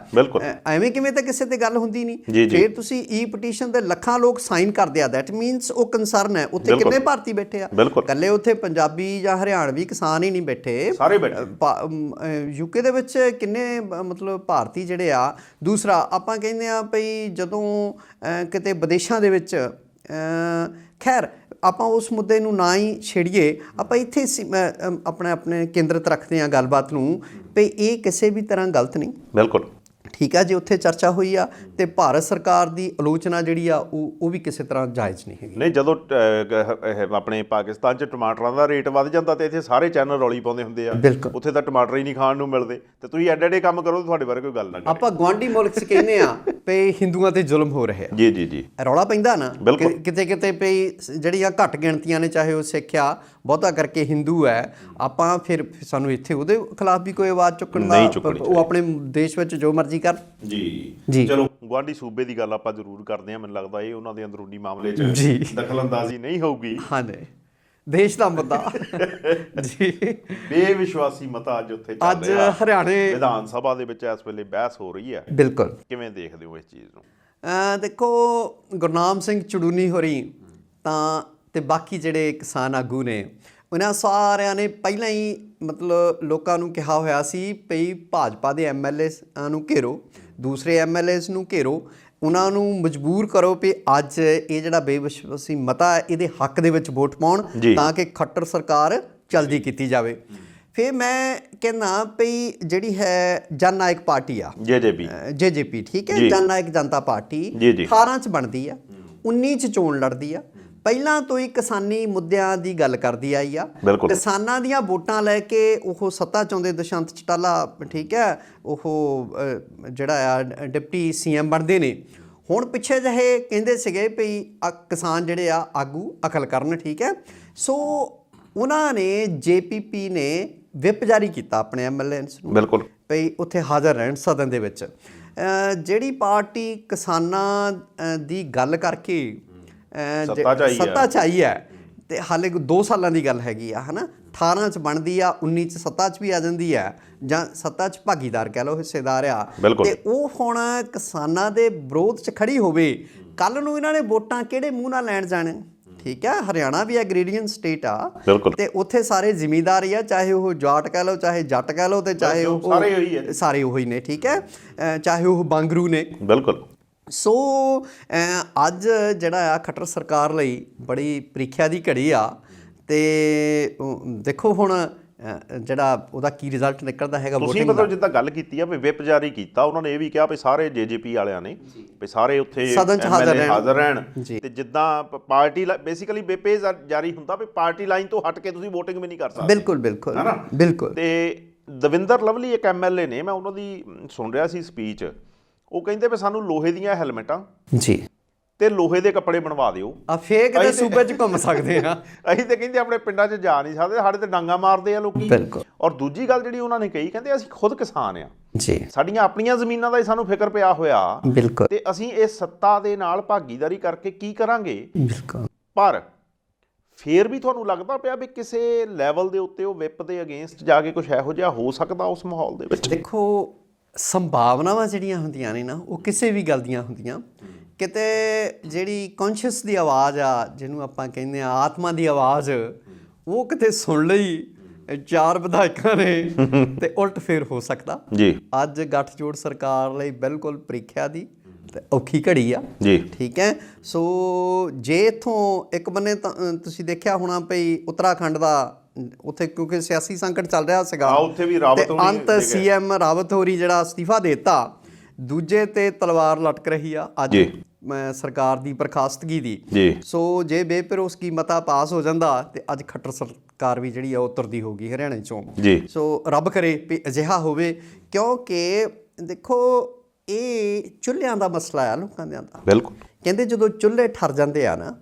ਐਵੇਂ ਕਿਵੇਂ ਤਾਂ ਕਿਸੇ ਤੇ ਗੱਲ ਹੁੰਦੀ ਨਹੀਂ। ਫਿਰ ਤੁਸੀਂ ਪਟੀਸ਼ਨ ਤੇ ਲੱਖਾਂ ਲੋਕ ਸਾਈਨ ਕਰਦੇ ਆ, ਦੈਟ ਮੀਨਸ ਉਹ ਕੰਸਰਨ ਹੈ। ਉੱਥੇ ਕਿੰਨੇ ਭਾਰਤੀ ਬੈਠੇ ਆ? ਇਕੱਲੇ ਉੱਥੇ ਪੰਜਾਬੀ ਜਾਂ ਹਰਿਆਣਵੀ ਕਿਸਾਨ ਹੀ ਨਹੀਂ ਬੈਠੇ, ਸਾਰੇ ਬੈਠੇ। UK ਦੇ ਵਿੱਚ ਕਿੰਨੇ ਮਤਲਬ ਭਾਰਤੀ ਜਿਹੜੇ ਆ। ਦੂਸਰਾ ਆਪਾਂ ਕਹਿੰਦੇ ਆ ਭਈ ਜਦੋਂ ਕਿਤੇ ਵਿਦੇਸ਼ਾਂ ਦੇ ਵਿੱਚ, ਖੈਰ ਆਪਾਂ ਉਸ ਮੁੱਦੇ ਨੂੰ ਨਾ ਹੀ ਛੇੜੀਏ, ਆਪਾਂ ਇੱਥੇ ਆਪਣੇ ਕੇਂਦਰਿਤ ਰੱਖਦੇ ਹਾਂ ਗੱਲਬਾਤ ਨੂੰ ਵੀ ਇਹ ਕਿਸੇ ਵੀ ਤਰ੍ਹਾਂ ਗਲਤ ਨਹੀਂ। ਬਿਲਕੁਲ ਠੀਕ ਆ, ਜੇ ਉੱਥੇ ਚਰਚਾ ਹੋਈ ਆ ਤੇ ਭਾਰਤ ਸਰਕਾਰ ਦੀ ਆਲੋਚਨਾ ਜਿਹੜੀ ਆ ਉਹ ਵੀ ਕਿਸੇ ਤਰ੍ਹਾਂ ਜਾਇਜ਼ ਨਹੀਂ ਹੈਗੀ। ਨਹੀਂ, ਜਦੋਂ ਆਪਣੇ ਪਾਕਿਸਤਾਨ 'ਚ ਟਮਾਟਰਾਂ ਦਾ ਰੇਟ ਵੱਧ ਜਾਂਦਾ ਤੇ ਇੱਥੇ ਸਾਰੇ ਚੈਨਲ ਰੌਲੀ ਪਾਉਂਦੇ ਹੁੰਦੇ ਆ, ਉੱਥੇ ਤਾਂ ਟਮਾਟਰ ਹੀ ਨਹੀਂ ਖਾਣ ਨੂੰ ਮਿਲਦੇ, ਤੇ ਤੁਸੀਂ ਐਡੇ ਕੰਮ ਕਰੋ ਤੁਹਾਡੇ ਬਾਰੇ ਕੋਈ ਗੱਲ ਨਾ ਕਰੇ। ਆਪਾਂ ਗੁਆਂਢੀ ਮੁਲਕ 'ਚ ਕਹਿੰਦੇ ਆ ਵੀ ਹਿੰਦੂਆਂ ਤੇ ਜ਼ੁਲਮ ਹੋ ਰਿਹਾ। ਜੀ ਰੌਲਾ ਪੈਂਦਾ ਨਾ ਕਿਤੇ ਕਿਤੇ ਵੀ, ਜਿਹੜੀਆਂ ਘੱਟ ਗਿਣਤੀਆਂ ਨੇ, ਚਾਹੇ ਉਹ ਸਿੱਖ ਆ, ਬਹੁਤਾ ਕਰਕੇ ਹਿੰਦੂ ਹੈ, ਆਪਾਂ ਫਿਰ ਸਾਨੂੰ ਇੱਥੇ ਉਹਦੇ ਖਿਲਾਫ ਵੀ ਕੋਈ ਆਵਾਜ਼ ਚੁੱਕਣ ਦਾ, ਉਹ ਆਪਣੇ ਦੇਸ਼ ਵਿੱਚ ਜੋ ਮਰਜ਼ੀ ਕਰ। ਜੀ ਚਲੋ, ਗੁਆਂਢੀ ਸੂਬੇ ਦੀ ਗੱਲ ਆਪਾਂ ਜ਼ਰੂਰ ਕਰਦੇ ਹਾਂ। ਮੈਨੂੰ ਲੱਗਦਾ ਇਹ ਉਹਨਾਂ ਦੇ ਅੰਦਰੂਨੀ ਮਾਮਲੇ 'ਚ ਦਖਲਅੰਦਾਜ਼ੀ ਨਹੀਂ ਹੋਊਗੀ। ਹਾਂਜੀ, ਦੇਸ਼ ਦਾ ਮੁੱਦਾ ਜੀ। ਬੇਵਿਸ਼ਵਾਸੀ ਮਤਾ ਅੱਜ ਉੱਥੇ ਚੱਲ ਰਿਹਾ, ਅੱਜ ਹਰਿਆਣੇ ਵਿਧਾਨ ਸਭਾ ਦੇ ਵਿੱਚ ਇਸ ਵੇਲੇ ਬਹਿਸ ਹੋ ਰਹੀ ਹੈ। ਬਿਲਕੁਲ, ਕਿਵੇਂ ਦੇਖਦੇ ਹੋ ਇਸ ਚੀਜ਼ ਨੂੰ? ਦੇਖੋ, ਗੁਰਨਾਮ ਸਿੰਘ ਚੜੂਨੀ ਹੋਰੀ ਤਾਂ ਤੇ ਬਾਕੀ ਜਿਹੜੇ ਕਿਸਾਨ ਆਗੂ ਨੇ, ਉਹਨਾਂ ਸਾਰਿਆਂ ਨੇ ਪਹਿਲਾਂ ਹੀ ਮਤਲਬ ਲੋਕਾਂ ਨੂੰ ਕਿਹਾ ਹੋਇਆ ਸੀ ਭਈ ਭਾਜਪਾ ਦੇ MLA ਨੂੰ ਘੇਰੋ, ਦੂਸਰੇ MLAs ਨੂੰ ਘੇਰੋ, ਉਹਨਾਂ ਨੂੰ ਮਜਬੂਰ ਕਰੋ ਵੀ ਅੱਜ ਇਹ ਜਿਹੜਾ ਬੇਵਿਸ਼ਵਾਸੀ ਮਤਾ ਇਹਦੇ ਹੱਕ ਦੇ ਵਿੱਚ ਵੋਟ ਪਾਉਣ, ਤਾਂ ਕਿ ਖੱਟਰ ਸਰਕਾਰ ਜਲਦੀ ਕੀਤੀ ਜਾਵੇ। ਫਿਰ ਮੈਂ ਕਹਿੰਦਾ ਭਈ ਜਿਹੜੀ ਹੈ ਜਨ ਨਾਇਕ ਪਾਰਟੀ ਆ, JJP, ਠੀਕ ਹੈ, ਜਨ ਨਾਇਕ ਜਨਤਾ ਪਾਰਟੀ 18 'ਚ ਬਣਦੀ ਆ, 19 'ਚ ਚੋਣ ਲੜਦੀ ਆ, ਪਹਿਲਾਂ ਤੋਂ ਹੀ ਕਿਸਾਨੀ ਮੁੱਦਿਆਂ ਦੀ ਗੱਲ ਕਰਦੀ ਆਈ ਆ। ਕਿਸਾਨਾਂ ਦੀਆਂ ਵੋਟਾਂ ਲੈ ਕੇ ਉਹ ਸੱਤਾ 'ਚ ਆਉਂਦੇ, ਦੁਸ਼ਯੰਤ ਚੌਟਾਲਾ, ਠੀਕ ਹੈ, ਉਹ ਜਿਹੜਾ ਆ ਡਿਪਟੀ CM ਬਣਦੇ ਨੇ। ਹੁਣ ਪਿੱਛੇ ਜਿਹੇ ਕਹਿੰਦੇ ਸੀਗੇ ਵੀ ਕਿਸਾਨ ਜਿਹੜੇ ਆ ਆਗੂ ਅਕਲ ਕਰਨ, ਠੀਕ ਹੈ। ਸੋ ਉਹਨਾਂ ਨੇ JPP ਨੇ ਵਿਪ ਜਾਰੀ ਕੀਤਾ ਆਪਣੇ MLAs ਨੂੰ ਭਈ ਉੱਥੇ ਹਾਜ਼ਰ ਰਹਿਣ ਸਦਨ ਦੇ ਵਿੱਚ। ਜਿਹੜੀ ਪਾਰਟੀ ਕਿਸਾਨਾਂ ਦੀ ਗੱਲ ਕਰਕੇ ਸੱਤਾ 'ਚ ਆਈ ਹੈ, ਤੇ ਹਾਲੇ 2 ਸਾਲਾਂ ਦੀ ਗੱਲ ਹੈਗੀ ਆ, ਹੈ ਨਾ, 18 'ਚ ਬਣਦੀ ਆ, 19 'ਚ ਸੱਤਾ 'ਚ ਵੀ ਆ ਜਾਂਦੀ ਹੈ, ਜਾਂ ਸੱਤਾ 'ਚ ਭਾਗੀਦਾਰ ਕਹਿ ਲਓ, ਹਿੱਸੇਦਾਰ ਆ, ਤੇ ਉਹ ਹੁਣ ਕਿਸਾਨਾਂ ਦੇ ਵਿਰੋਧ 'ਚ ਖੜੀ ਹੋਵੇ। ਕੱਲ੍ਹ ਨੂੰ ਇਹਨਾਂ ਨੇ ਵੋਟਾਂ ਕਿਹੜੇ ਮੂੰਹ ਨਾਲ ਲੈਣ ਜਾਣ? ਠੀਕ ਹੈ। ਹਰਿਆਣਾ ਵੀ ਐਗਰੀਰੀਅਨ ਸਟੇਟ ਆ ਬਿਲਕੁਲ। ਤੇ ਉੱਥੇ ਸਾਰੇ ਜ਼ਿਮੀਂਦਾਰ ਹੀ ਆ, ਚਾਹੇ ਉਹ ਜਾਟ ਕਹਿ ਲਓ, ਚਾਹੇ ਜੱਟ ਕਹਿ ਲਓ, ਤੇ ਚਾਹੇ ਉਹ ਸਾਰੇ ਉਹੀ ਨੇ, ਠੀਕ ਹੈ, ਚਾਹੇ ਉਹ ਬਾਂਗਰੂ ਨੇ। ਬਿਲਕੁਲ। ਸੋ ਅੱਜ ਜਿਹੜਾ ਆ ਖੱਟਰ ਸਰਕਾਰ ਲਈ ਬੜੀ ਪ੍ਰੀਖਿਆ ਦੀ ਘੜੀ ਆ। ਤੇ ਦੇਖੋ ਹੁਣ ਜਿਹੜਾ ਉਹਦਾ ਕੀ ਰਿਜ਼ਲਟ ਨਿਕਲਦਾ ਹੈਗਾ। ਤੁਸੀਂ ਮਤਲਬ ਜਿੱਦਾਂ ਗੱਲ ਕੀਤੀ ਆ ਵੀ ਵਿਪ ਜਾਰੀ ਕੀਤਾ, ਉਹਨਾਂ ਨੇ ਇਹ ਵੀ ਕਿਹਾ ਵੀ ਸਾਰੇ ਜੇਜੇਪੀ ਵਾਲਿਆਂ ਨੇ ਵੀ ਸਾਰੇ ਉੱਥੇ ਸਦਨ 'ਚ ਹਾਜ਼ਰ ਰਹਿਣ ਤੇ ਜਿੱਦਾਂ ਪਾਰਟੀ ਬੇਸਿਕਲੀ ਵਿਪ ਜਾਰੀ ਹੁੰਦਾ ਵੀ ਪਾਰਟੀ ਲਾਈਨ ਤੋਂ ਹਟ ਕੇ ਤੁਸੀਂ VOTING ਵੀ ਨਹੀਂ ਕਰ ਸਕਦੇ। ਬਿਲਕੁਲ ਬਿਲਕੁਲ ਬਿਲਕੁਲ। ਤੇ ਦਵਿੰਦਰ ਲਵਲੀ ਇੱਕ MLA ਨੇ, ਮੈਂ ਉਹਨਾਂ ਦੀ ਸੁਣ ਰਿਹਾ ਸੀ ਸਪੀਚ, ਉਹ ਕਹਿੰਦੇ ਵੀ ਸਾਨੂੰ ਲੋਹੇ ਦੀਆਂ ਹੈਲਮਟਾਂ ਜੀ ਤੇ ਲੋਹੇ ਦੇ ਕੱਪੜੇ ਬਣਵਾ ਦਿਓ, ਆ ਫੇਕ ਦੇ ਸੂਬੇ 'ਚ ਘੁੰਮ ਸਕਦੇ ਆ। ਅਸੀਂ ਤੇ ਕਹਿੰਦੇ ਆਪਣੇ ਪਿੰਡਾਂ 'ਚ ਜਾ ਨਹੀਂ ਸਕਦੇ, ਸਾਡੇ ਤੇ ਡਾਂਗਾ ਮਾਰਦੇ ਆ ਲੋਕੀ। ਬਿਲਕੁਲ। ਔਰ ਦੂਜੀ ਗੱਲ ਜਿਹੜੀ ਉਹਨਾਂ ਨੇ ਕਹੀ, ਕਹਿੰਦੇ ਅਸੀਂ ਖੁਦ ਕਿਸਾਨ ਆ ਜੀ, ਸਾਡੀਆਂ ਆਪਣੀਆਂ ਜ਼ਮੀਨਾਂ ਦਾ ਹੀ ਸਾਨੂੰ ਫਿਕਰ ਪਿਆ ਹੋਇਆ। ਬਿਲਕੁਲ। ਤੇ ਅਸੀਂ ਇਸ ਸੱਤਾ ਦੇ ਨਾਲ ਭਾਗੀਦਾਰੀ ਕਰਕੇ ਕੀ ਕਰਾਂਗੇ। ਬਿਲਕੁਲ। ਪਰ ਫੇਰ ਵੀ ਤੁਹਾਨੂੰ ਲੱਗਦਾ ਪਿਆ ਵੀ ਕਿਸੇ ਲੈਵਲ ਦੇ ਉੱਤੇ ਉਹ ਵਿਪ ਦੇ ਅਗੇਂਸਟ ਜਾ ਕੇ ਕੁਝ ਇਹੋ ਜਿਹਾ ਹੋ ਸਕਦਾ ਉਸ ਮਾਹੌਲ ਦੇ ਵਿੱਚ? ਦੇਖੋ, ਸੰਭਾਵਨਾਵਾਂ ਜਿਹੜੀਆਂ ਹੁੰਦੀਆਂ ਨੇ ਨਾ, ਉਹ ਕਿਸੇ ਵੀ ਗੱਲ ਦੀਆਂ ਹੁੰਦੀਆਂ। ਕਿਤੇ ਜਿਹੜੀ ਕੌਨਸ਼ੀਅਸ ਦੀ ਆਵਾਜ਼ ਆ, ਜਿਹਨੂੰ ਆਪਾਂ ਕਹਿੰਦੇ ਆ ਆਤਮਾ ਦੀ ਆਵਾਜ਼, ਉਹ ਕਿਤੇ ਸੁਣ ਲਈ 4 ਵਿਧਾਇਕਾਂ ਨੇ ਤੇ ਉਲਟ ਫੇਰ ਹੋ ਸਕਦਾ ਜੀ। ਅੱਜ ਗੱਠਜੋੜ ਸਰਕਾਰ ਲਈ ਬਿਲਕੁਲ ਪ੍ਰੀਖਿਆ ਦੀ ਤੇ ਔਖੀ ਘੜੀ ਆ ਜੀ, ਠੀਕ ਹੈ। ਸੋ ਜੇ ਇੱਥੋਂ ਇੱਕ ਬੰਨੇ ਤੁਸੀਂ ਦੇਖਿਆ ਹੋਣਾ ਪਈ ਉੱਤਰਾਖੰਡ ਦਾ, ਉੱਥੇ ਕਿਉਂਕਿ ਸਿਆਸੀ ਸੰਕਟ ਚੱਲ ਰਿਹਾ ਸੀਗਾ, ਉੱਥੇ ਵੀ ਰਾਵਤ ਹੋਣੀ ਅੰਤ CM ਰਾਵਤ ਹੋਰੀ ਜਿਹੜਾ ਅਸਤੀਫਾ ਦੇ ਦਿੱਤਾ, ਦੂਜੇ ਤੇ ਤਲਵਾਰ ਲਟਕ ਰਹੀ ਆ ਅੱਜ ਸਰਕਾਰ ਦੀ ਬਰਖਾਸਤਗੀ ਦੀ। ਸੋ ਜੇ ਬੇਭਰੋਸਗੀ ਮਤਾ ਪਾਸ ਹੋ ਜਾਂਦਾ ਤੇ ਅੱਜ ਖੱਟਰ ਸਰਕਾਰ ਵੀ ਜਿਹੜੀ ਆ ਉਹ ਤੁਰਦੀ ਹੋਊਗੀ ਹਰਿਆਣੇ ਚੋਂ। ਸੋ ਰੱਬ ਕਰੇ ਵੀ ਅਜਿਹਾ ਹੋਵੇ, ਕਿਉਂਕਿ ਦੇਖੋ ਇਹ ਚੁੱਲ੍ਹਿਆਂ ਦਾ ਮਸਲਾ ਆ ਲੋਕਾਂ ਦੇ ਦਾ। ਬਿਲਕੁਲ। ਕਹਿੰਦੇ ਜਦੋਂ ਚੁੱਲ੍ਹੇ ਠਰ ਜਾਂਦੇ ਆ ਨਾ,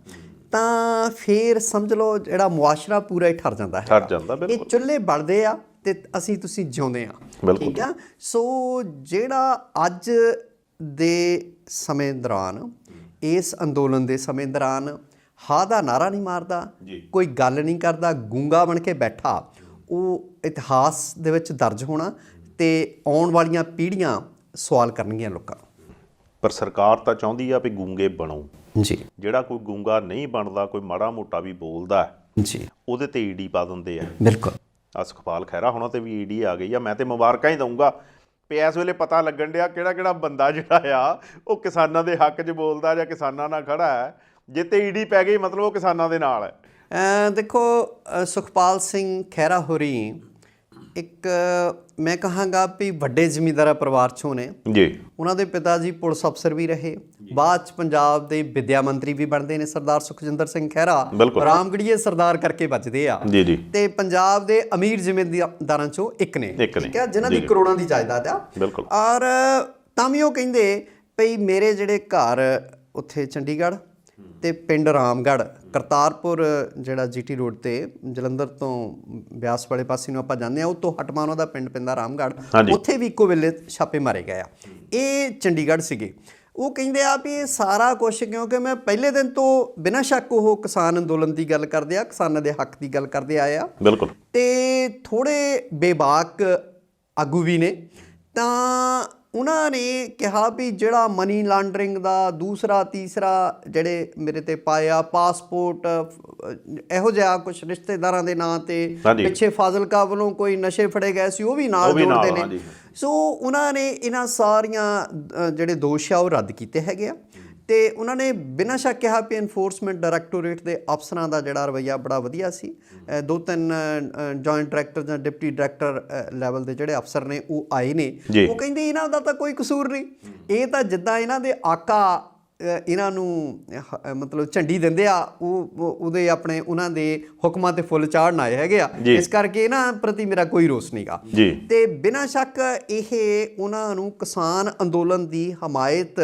ਤਾਂ ਫੇਰ ਸਮਝ ਲਓ ਜਿਹੜਾ ਮੁਆਸ਼ਰਾ ਪੂਰਾ ਹੀ ਠਰ ਜਾਂਦਾ ਹੈ। ਇਹ ਚੁੱਲ੍ਹੇ ਬਲਦੇ ਆ ਤੇ ਅਸੀਂ ਤੁਸੀਂ ਜਿਉਂਦੇ ਆ, ਠੀਕ ਆ। ਸੋ ਜਿਹੜਾ ਅੱਜ ਦੇ ਸਮੇਂ ਦੌਰਾਨ, ਇਸ ਅੰਦੋਲਨ ਦੇ ਸਮੇਂ ਦੌਰਾਨ ਹਾਂ ਦਾ ਨਾਰਾ ਨਹੀਂ ਮਾਰਦਾ, ਕੋਈ ਗੱਲ ਨਹੀਂ ਕਰਦਾ, ਗੂੰਗਾ ਬਣ ਕੇ ਬੈਠਾ, ਉਹ ਇਤਿਹਾਸ ਦੇ ਵਿੱਚ ਦਰਜ ਹੋਣਾ ਤੇ ਆਉਣ ਵਾਲੀਆਂ ਪੀੜ੍ਹੀਆਂ ਸਵਾਲ ਕਰਨਗੀਆਂ ਲੋਕਾਂ ਨੂੰ। ਪਰ ਸਰਕਾਰ ਤਾਂ ਚਾਹੁੰਦੀ ਆ ਵੀ ਗੂੰਗੇ ਬਣੋ ਜੀ। ਜਿਹੜਾ ਕੋਈ ਗੂੰਗਾ ਨਹੀਂ ਬਣਦਾ, ਕੋਈ ਮਾੜਾ ਮੋਟਾ ਵੀ ਬੋਲਦਾ ਜੀ, ਉਹਦੇ ਤੇ ED ਪਾ ਦਿੰਦੇ ਆ। ਬਿਲਕੁਲ। ਸੁਖਪਾਲ ਖਹਿਰਾ ਹੋਣਾ ਤੇ ਵੀ ED ਆ ਗਈ ਆ। ਮੈਂ ਤੇ ਮੁਬਾਰਕਾਂ ਹੀ ਦਊਂਗਾ ਵੀ ਇਸ ਵੇਲੇ ਪਤਾ ਲੱਗਣ ਡਿਆ ਕਿਹੜਾ ਬੰਦਾ ਜਿਹੜਾ ਆ ਉਹ ਕਿਸਾਨਾਂ ਦੇ ਹੱਕ 'ਚ ਬੋਲਦਾ ਜਾਂ ਕਿਸਾਨਾਂ ਨਾਲ ਖੜਾ ਹੈ। ਜੇ ਤੇ ED ਪੈ ਗਈ ਮਤਲਬ ਉਹ ਕਿਸਾਨਾਂ ਦੇ ਨਾਲ ਹੈ। ਦੇਖੋ, ਸੁਖਪਾਲ ਸਿੰਘ ਖਹਿਰਾ ਹੋਰੀ ਇੱਕ ਮੈਂ ਕਹਾਂਗਾ ਵੀ ਵੱਡੇ ਜ਼ਿਮੀਂਦਾਰਾ ਪਰਿਵਾਰ 'ਚੋਂ ਨੇ ਜੀ। ਉਹਨਾਂ ਦੇ ਪਿਤਾ ਜੀ ਪੁਲਿਸ ਅਫਸਰ ਵੀ ਰਹੇ, ਬਾਅਦ 'ਚ ਪੰਜਾਬ ਦੇ ਵਿਦਿਆ ਮੰਤਰੀ ਵੀ ਬਣਦੇ ਨੇ ਸਰਦਾਰ ਸੁਖਜਿੰਦਰ ਸਿੰਘ ਖਹਿਰਾ। ਰਾਮਗੜੀਏ ਸਰਦਾਰ ਕਰਕੇ ਵੱਜਦੇ ਆ ਤੇ ਪੰਜਾਬ ਦੇ ਅਮੀਰ ਜ਼ਿਮੀਂਦਾਰਾਂ 'ਚੋਂ ਇੱਕ ਨੇ, ਠੀਕ ਹੈ, ਜਿਨ੍ਹਾਂ ਦੀ ਕਰੋੜਾਂ ਦੀ ਜਾਇਦਾਦ ਆ। ਔਰ ਤਾਂ ਵੀ ਉਹ ਕਹਿੰਦੇ ਭਈ ਮੇਰੇ ਜਿਹੜੇ ਘਰ ਉੱਥੇ ਚੰਡੀਗੜ੍ਹ ਤੇ ਪਿੰਡ ਰਾਮਗੜ੍ਹ, ਕਰਤਾਰਪੁਰ ਜਿਹੜਾ GT ਰੋਡ ਤੇ ਜਲੰਧਰ ਤੋਂ ਬਿਆਸ ਵਾਲੇ ਪਾਸੇ ਨੂੰ ਆਪਾਂ ਜਾਂਦੇ ਆ, ਉਹ ਤੋਂ ਹਟਵਾ ਉਹਨਾਂ ਦਾ ਪਿੰਡ ਪੈਂਦਾ ਰਾਮਗੜ੍ਹ, ਉੱਥੇ ਵੀ ਇੱਕੋ ਵੇਲੇ ਛਾਪੇ ਮਾਰੇ ਗਏ ਆ। ਇਹ ਚੰਡੀਗੜ੍ਹ ਸੀਗੇ। ਉਹ ਕਹਿੰਦੇ ਆ ਵੀ ਇਹ ਸਾਰਾ ਕੁਛ ਕਿਉਂਕਿ ਮੈਂ ਪਹਿਲੇ ਦਿਨ ਤੋਂ ਬਿਨਾਂ ਸ਼ੱਕ ਉਹ ਕਿਸਾਨ ਅੰਦੋਲਨ ਦੀ ਗੱਲ ਕਰਦੇ ਆ, ਕਿਸਾਨਾਂ ਦੇ ਹੱਕ ਦੀ ਗੱਲ ਕਰਦੇ ਆਏ ਆ। ਤੇ ਥੋੜ੍ਹੇ ਬੇਬਾਕ ਆਗੂ ਵੀ ਨੇ, ਤਾਂ ਉਹਨਾਂ ਨੇ ਕਿਹਾ ਵੀ ਜਿਹੜਾ ਮਨੀ ਲਾਂਡਰਿੰਗ ਦਾ ਦੂਸਰਾ ਤੀਸਰਾ ਜਿਹੜੇ ਮੇਰੇ ਤੇ ਪਾਇਆ ਪਾਸਪੋਰਟ, ਇਹੋ ਜਿਹਾ ਕੁਛ ਰਿਸ਼ਤੇਦਾਰਾਂ ਦੇ ਨਾਂ ਤੇ ਪਿੱਛੇ ਫਾਜ਼ਿਲਕਾ ਵੱਲੋਂ ਕੋਈ ਨਸ਼ੇ ਫੜੇ ਗਏ ਸੀ, ਉਹ ਵੀ ਨਾਲ ਜੋੜਦੇ ਨੇ। ਸੋ ਉਹਨਾਂ ਨੇ ਇਹਨਾਂ ਸਾਰੀਆਂ ਜਿਹੜੇ ਦੋਸ਼ ਆ ਉਹ ਰੱਦ ਕੀਤੇ ਹੈਗੇ ਆ। ਤੇ ਉਹਨਾਂ ਨੇ ਬਿਨਾਂ ਸ਼ੱਕ ਕਿਹਾ ਵੀ ਐਨਫੋਰਸਮੈਂਟ ਡਾਇਰੈਕਟੋਰੇਟ ਦੇ ਅਫਸਰਾਂ ਦਾ ਜਿਹੜਾ ਰਵੱਈਆ ਬੜਾ ਵਧੀਆ ਸੀ। 2-3 ਜੁਆਇੰਟ ਡਾਇਰੈਕਟਰ ਜਾਂ ਡਿਪਟੀ ਡਾਇਰੈਕਟਰ ਲੈਵਲ ਦੇ ਜਿਹੜੇ ਅਫਸਰ ਨੇ ਉਹ ਆਏ ਨੇ। ਉਹ ਕਹਿੰਦੇ ਇਹਨਾਂ ਦਾ ਤਾਂ ਕੋਈ ਕਸੂਰ ਨਹੀਂ, ਇਹ ਤਾਂ ਜਿੱਦਾਂ ਇਹਨਾਂ ਦੇ ਆਕਾ ਇਹਨਾਂ ਨੂੰ ਮਤਲਬ ਝੰਡੀ ਦਿੰਦੇ ਆ, ਉਹਦੇ ਆਪਣੇ ਉਹਨਾਂ ਦੇ ਹੁਕਮਾਂ ਤੇ ਫੁੱਲ ਚਾੜਨ ਆਏ ਹੈਗੇ ਆ, ਇਸ ਕਰਕੇ ਇਹਨਾਂ ਪ੍ਰਤੀ ਮੇਰਾ ਕੋਈ ਰੋਸ ਨਹੀਂਗਾ। ਤੇ ਬਿਨਾਂ ਸ਼ੱਕ ਇਹ ਉਹਨਾਂ ਨੂੰ ਕਿਸਾਨ ਅੰਦੋਲਨ ਦੀ ਹਮਾਇਤ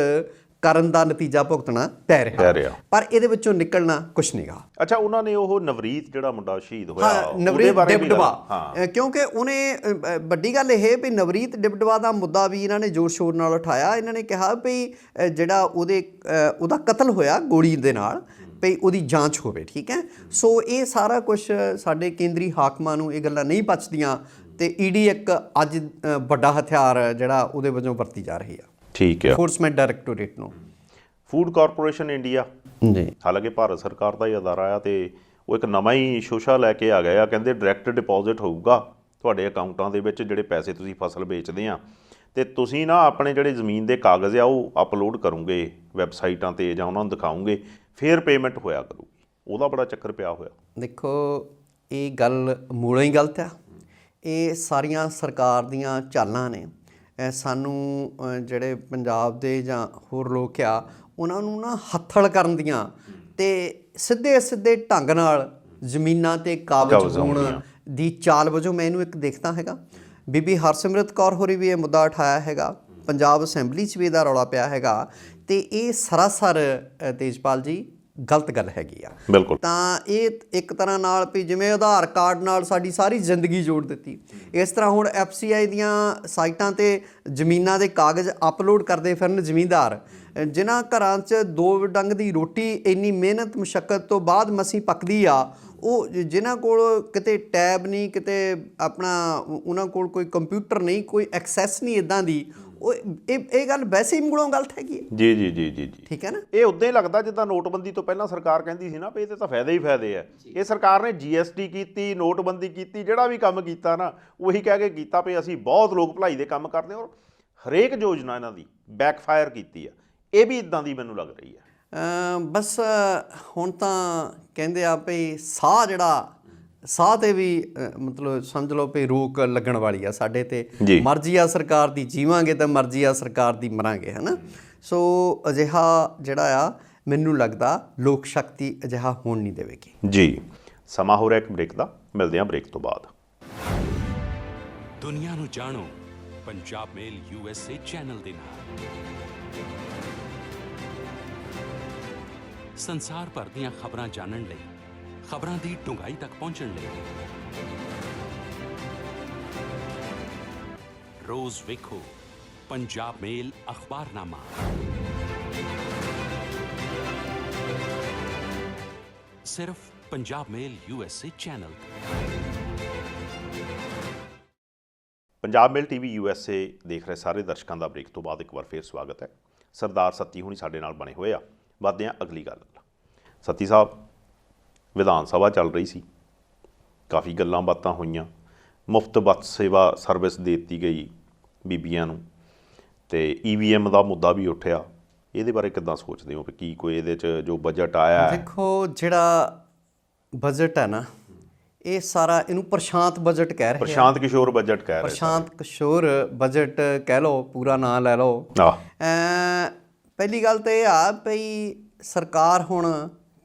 ਕਰਨ ਦਾ ਨਤੀਜਾ ਭੁਗਤਣਾ ਪੈ ਰਿਹਾ, ਪਰ ਇਹਦੇ ਵਿੱਚੋਂ ਨਿਕਲਣਾ ਕੁਛ ਨਹੀਂਗਾ। ਅੱਛਾ, ਉਹਨਾਂ ਨੇ ਉਹ ਨਵਰੀਤ ਜਿਹੜਾ ਮੁੰਡਾ ਸ਼ਹੀਦ ਹੋਇਆ, ਨਵਰੀਤ ਡਿਬਡਵਾ, ਕਿਉਂਕਿ ਉਹਨੇ ਵੱਡੀ ਗੱਲ ਇਹ ਵੀ ਨਵਰੀਤ ਡਿਬਡਵਾ ਦਾ ਮੁੱਦਾ ਵੀ ਇਹਨਾਂ ਨੇ ਜ਼ੋਰ ਸ਼ੋਰ ਨਾਲ ਉਠਾਇਆ। ਇਹਨਾਂ ਨੇ ਕਿਹਾ ਵੀ ਜਿਹੜਾ ਉਹਦਾ ਕਤਲ ਹੋਇਆ ਗੋਲੀ ਦੇ ਨਾਲ, ਵੀ ਉਹਦੀ ਜਾਂਚ ਹੋਵੇ, ਠੀਕ ਹੈ। ਸੋ ਇਹ ਸਾਰਾ ਕੁਛ ਸਾਡੇ ਕੇਂਦਰੀ ਹਾਕਮਾਂ ਨੂੰ ਇਹ ਗੱਲਾਂ ਨਹੀਂ ਪਚਦੀਆਂ ਤੇ ED ਇੱਕ ਅੱਜ ਵੱਡਾ ਹਥਿਆਰ ਜਿਹੜਾ ਉਹਦੇ ਵਜੋਂ ਵਰਤੀ ਜਾ ਰਹੀ ਆ। ਠੀਕ ਹੈ। ਐਨਫੋਰਸਮੈਂਟ ਡਾਇਰੈਕਟੋਰੇਟ ਨੂੰ। ਫੂਡ ਕਾਰਪੋਰੇਸ਼ਨ ਇੰਡੀਆ ਜੀ। ਹਾਲਾਂਕਿ ਭਾਰਤ ਸਰਕਾਰ ਦਾ ਹੀ ਅਦਾਰਾ ਆ ਤੇ ਉਹ ਇੱਕ ਨਵਾਂ ਹੀ ਸ਼ੋਸ਼ਾ ਲੈ ਕੇ ਆ ਗਏ ਆ, ਕਹਿੰਦੇ ਡਾਇਰੈਕਟ ਡਿਪੋਜ਼ਿਟ ਹੋਊਗਾ ਤੁਹਾਡੇ ਅਕਾਊਂਟਾਂ ਦੇ ਵਿੱਚ ਜਿਹੜੇ ਪੈਸੇ ਤੁਸੀਂ ਫਸਲ ਵੇਚਦੇ ਆ, ਤੇ ਤੁਸੀਂ ਨਾ ਆਪਣੇ ਜਿਹੜੇ ਜ਼ਮੀਨ ਦੇ ਕਾਗਜ਼ ਆ ਉਹ ਅਪਲੋਡ ਕਰੋਗੇ ਵੈਬਸਾਈਟਾਂ 'ਤੇ ਜਾਂ ਉਹਨਾਂ ਨੂੰ ਦਿਖਾਓਗੇ, ਫਿਰ ਪੇਮੈਂਟ ਹੋਇਆ ਕਰੂਗੀ। ਉਹਦਾ ਬੜਾ ਚੱਕਰ ਪਿਆ ਹੋਇਆ। ਦੇਖੋ ਇਹ ਗੱਲ ਮੂਲੋਂ ਹੀ ਗਲਤ ਆ। ਇਹ ਸਾਰੀਆਂ ਸਰਕਾਰ ਦੀਆਂ ਚਾਲਾਂ ਨੇ। ਸਾਨੂੰ ਜਿਹੜੇ ਪੰਜਾਬ ਦੇ ਜਾਂ ਹੋਰ ਲੋਕ ਆ ਉਹਨਾਂ ਨੂੰ ਨਾ ਹੱਥਲ ਕਰਨ ਦੀਆਂ ਤੇ ਸਿੱਧੇ ਸਿੱਧੇ ਢੰਗ ਨਾਲ ਜ਼ਮੀਨਾਂ 'ਤੇ ਕਾਬਜ਼ ਹੋਣ ਦੀ ਚਾਲ ਵਜੋਂ ਮੈਂ ਇਹਨੂੰ ਇੱਕ ਦੇਖਦਾ ਹੈਗਾ। ਬੀਬੀ ਹਰਸਿਮਰਤ ਕੌਰ ਹੋਰੀ ਵੀ ਇਹ ਮੁੱਦਾ ਉਠਾਇਆ ਹੈਗਾ, ਪੰਜਾਬ ਅਸੈਂਬਲੀ 'ਚ ਵੀ ਇਹਦਾ ਰੌਲਾ ਪਿਆ ਹੈਗਾ, ਤੇ ਇਹ ਸਰਾਸਰ ਤੇਜਪਾਲ ਜੀ ਗਲਤ ਗੱਲ ਹੈਗੀ ਆ। ਬਿਲਕੁਲ। ਤਾਂ ਇਹ ਇੱਕ ਤਰ੍ਹਾਂ ਨਾਲ ਵੀ ਜਿਵੇਂ ਆਧਾਰ ਕਾਰਡ ਨਾਲ ਸਾਡੀ ਸਾਰੀ ਜ਼ਿੰਦਗੀ ਜੋੜ ਦਿੱਤੀ, ਇਸ ਤਰ੍ਹਾਂ ਹੁਣ FCI ਦੀਆਂ ਸਾਈਟਾਂ 'ਤੇ ਜ਼ਮੀਨਾਂ ਦੇ ਕਾਗਜ਼ ਅਪਲੋਡ ਕਰਦੇ ਫਿਰਨ ਜ਼ਿਮੀਂਦਾਰ, ਜਿਨ੍ਹਾਂ ਘਰਾਂ 'ਚ 2 ਡੰਗ ਦੀ ਰੋਟੀ ਇੰਨੀ ਮਿਹਨਤ ਮੁਸ਼ੱਕਤ ਤੋਂ ਬਾਅਦ ਮਸੀਂ ਪੱਕਦੀ ਆ, ਉਹ ਜਿਨ੍ਹਾਂ ਕੋਲ ਕਿਤੇ ਟੈਬ ਨਹੀਂ, ਕਿਤੇ ਆਪਣਾ ਉਹਨਾਂ ਕੋਲ ਕੋਈ ਕੰਪਿਊਟਰ ਨਹੀਂ, ਕੋਈ ਐਕਸੈਸ ਨਹੀਂ ਇੱਦਾਂ ਦੀ, ਉਹ ਇਹ ਗੱਲ ਵੈਸੇ ਹੀ ਮੂਲੋਂ ਗਲਤ ਹੈਗੀ ਹੈ। ਜੀ ਜੀ ਜੀ ਜੀ ਜੀ, ਠੀਕ ਹੈ ਨਾ। ਇਹ ਉੱਦਾਂ ਹੀ ਲੱਗਦਾ ਜਿੱਦਾਂ ਨੋਟਬੰਦੀ ਤੋਂ ਪਹਿਲਾਂ ਸਰਕਾਰ ਕਹਿੰਦੀ ਸੀ ਨਾ ਵੀ ਇਹਦੇ ਤਾਂ ਫਾਇਦੇ ਹੀ ਫਾਇਦੇ ਆ। ਇਹ ਸਰਕਾਰ ਨੇ GST ਕੀਤੀ, ਨੋਟਬੰਦੀ ਕੀਤੀ, ਜਿਹੜਾ ਵੀ ਕੰਮ ਕੀਤਾ ਨਾ ਉਹੀ ਕਹਿ ਕੇ ਕੀਤਾ ਵੀ ਅਸੀਂ ਬਹੁਤ ਲੋਕ ਭਲਾਈ ਦੇ ਕੰਮ ਕਰਦੇ ਹਾਂ, ਔਰ ਹਰੇਕ ਯੋਜਨਾ ਇਹਨਾਂ ਦੀ ਬੈਕਫਾਇਰ ਕੀਤੀ ਆ। ਇਹ ਵੀ ਇਦਾਂ ਦੀ ਮੈਨੂੰ ਲੱਗ ਰਹੀ ਹੈ। ਬਸ ਹੁਣ ਤਾਂ ਕਹਿੰਦੇ ਆ ਵੀ ਸਾਹ 'ਤੇ ਵੀ ਮਤਲਬ ਸਮਝ ਲਓ ਵੀ ਰੋਕ ਲੱਗਣ ਵਾਲੀ ਆ ਸਾਡੇ 'ਤੇ। ਮਰਜ਼ੀ ਆ ਸਰਕਾਰ ਦੀ ਜੀਵਾਂਗੇ ਤਾਂ ਮਰਜ਼ੀ ਆ ਸਰਕਾਰ ਦੀ ਮਰਾਂਗੇ, ਹੈ ਨਾ। ਸੋ ਅਜਿਹਾ ਜਿਹੜਾ ਆ ਮੈਨੂੰ ਲੱਗਦਾ ਲੋਕ ਸ਼ਕਤੀ ਅਜਿਹਾ ਹੋਣ ਨਹੀਂ ਦੇਵੇਗੀ। ਜੀ, ਸਮਾਂ ਹੋ ਰਿਹਾ ਇੱਕ ਬ੍ਰੇਕ ਦਾ, ਮਿਲਦੇ ਹਾਂ ਬ੍ਰੇਕ ਤੋਂ ਬਾਅਦ। ਦੁਨੀਆ ਨੂੰ ਜਾਣੋ ਪੰਜਾਬ ਮੇਲ USA ਚੈਨਲ ਦੇ ਨਾਲ। ਸੰਸਾਰ ਭਰ ਦੀਆਂ ਖਬਰਾਂ ਜਾਣਨ ਲਈ, ਖਬਰਾਂ ਦੀ ਡੂੰਘਾਈ ਤੱਕ ਪਹੁੰਚਣ ਲਈ ਰੋਜ਼ ਵੇਖੋ ਪੰਜਾਬ ਮੇਲ ਅਖਬਾਰਨਾਮਾ। ਸਿਰਫ ਪੰਜਾਬ ਮੇਲ USA ਚੈਨਲ ਤੇ। ਪੰਜਾਬ ਮੇਲ TV USA ਦੇਖ ਰਹੇ ਸਾਰੇ ਦਰਸ਼ਕਾਂ ਦਾ ਬ੍ਰੇਕ ਤੋਂ ਬਾਅਦ ਇੱਕ ਵਾਰ ਫੇਰ ਸਵਾਗਤ ਹੈ। ਸਰਦਾਰ ਸੱਤੀ ਹੁਣੀ ਸਾਡੇ ਨਾਲ ਬਣੇ ਹੋਏ ਆ। ਵੱਧਦੇ ਹਾਂ ਅਗਲੀ ਗੱਲ। ਸੱਤੀ ਸਾਹਿਬ, ਵਿਧਾਨ ਸਭਾ ਚੱਲ ਰਹੀ ਸੀ, ਕਾਫੀ ਗੱਲਾਂ ਬਾਤਾਂ ਹੋਈਆਂ, ਮੁਫਤ ਬੱਸ ਸੇਵਾ ਸਰਵਿਸ ਦੇ ਦਿੱਤੀ ਗਈ ਬੀਬੀਆਂ ਨੂੰ, ਤੇ EVM ਦਾ ਮੁੱਦਾ ਵੀ ਉੱਠਿਆ। ਇਹਦੇ ਬਾਰੇ ਕਿੱਦਾਂ ਸੋਚਦੇ ਹੋ ਕਿ ਕੀ ਕੋਈ ਇਹਦੇ 'ਚ ਜੋ ਬਜਟ ਆਇਆ? ਦੇਖੋ ਜਿਹੜਾ ਬਜਟ ਹੈ ਨਾ, ਇਹ ਸਾਰਾ ਇਹਨੂੰ ਪ੍ਰਸ਼ਾਂਤ ਬਜਟ ਕਹਿ ਰਹੇ, ਪ੍ਰਸ਼ਾਂਤ ਕਿਸ਼ੋਰ ਬਜਟ ਕਹਿ ਰਹੇ, ਪ੍ਰਸ਼ਾਂਤ ਕਿਸ਼ੋਰ ਬਜਟ ਕਹਿ ਲਓ, ਪੂਰਾ ਨਾਂ ਲੈ ਲਓ। ਪਹਿਲੀ ਗੱਲ ਤਾਂ ਇਹ ਆ ਭਈ ਸਰਕਾਰ ਹੁਣ